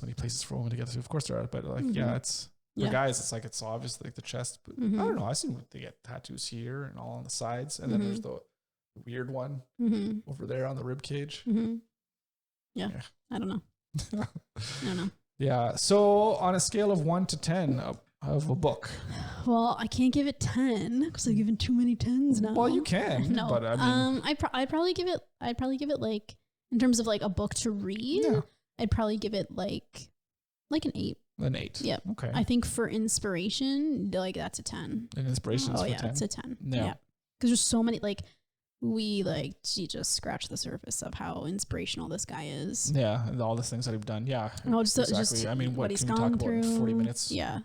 many places for women to get to. Of course there are, but like, it's for guys. It's like, it's obvious like the chest, but I don't know. I see they get tattoos here and all on the sides, and then there's the weird one over there on the rib cage. Yeah. I don't know. I don't know. Yeah. So on a scale of 1 to 10 of a book. Well, I can't give it 10 because I've given too many 10s now. Well, you can. No. But I mean, I'd probably give it like, in terms of like a book to read, I'd probably give it like an 8. An 8. Yep. Okay. I think for inspiration, like that's a 10. And inspiration is for 10? It's a 10. Yeah. Because there's so many, like, she just scratched the surface of how inspirational this guy is. Yeah, and all the things that he's done. Yeah, no, exactly. Just I mean, what he's can we talk through. about in 40 minutes? Yeah.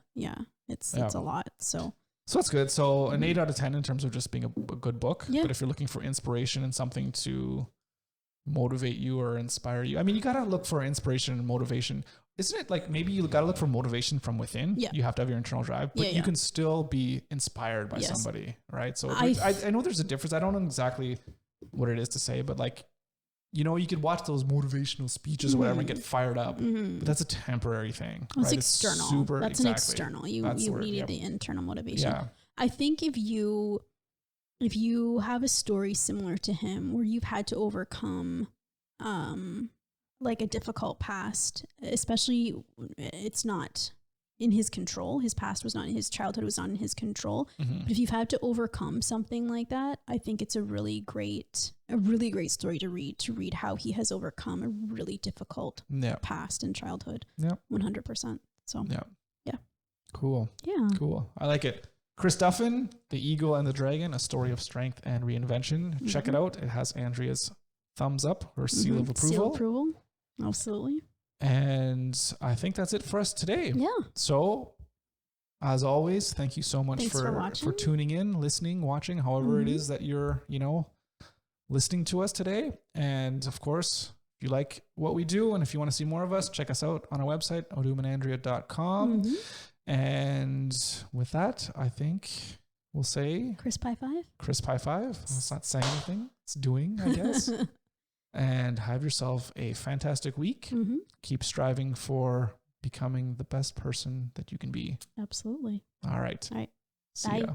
It's a lot. So that's good. So an 8 out of 10 in terms of just being a good book. Yeah. But if you're looking for inspiration and something to motivate you or inspire you, I mean, you got to look for inspiration and motivation. Isn't it like maybe you got to look for motivation from within? Yeah. You have to have your internal drive, but you can still be inspired by somebody, right? So I know there's a difference. I don't know exactly what it is to say, but like, you know, you could watch those motivational speeches or whatever and get fired up, but that's a temporary thing. It's right? external. That's an external. You needed the internal motivation. Yeah. I think if you have a story similar to him where you've had to overcome like a difficult past, especially it's not in his control. His past was not in his childhood was not in his control. But if you've had to overcome something like that, I think it's a really great story to read how he has overcome a really difficult past and childhood. Yeah. 100%. So yeah. Cool. Yeah. Cool. I like it. Chris Duffin, The Eagle and the Dragon, A Story of Strength and Reinvention. Check it out. It has Andrea's thumbs up or seal of approval. Seal of approval. Absolutely. And I think that's it for us today. Yeah. So, as always, thank you so much for tuning in, listening, watching, however it is that you're, listening to us today. And of course, if you like what we do and if you want to see more of us, check us out on our website, odumandandrea.com. And with that, I think we'll say Crisp high five. Crisp high five. It's not saying anything. It's doing, I guess. And have yourself a fantastic week. Keep striving for becoming the best person that you can be. Absolutely. All right. All right. See Bye. ya.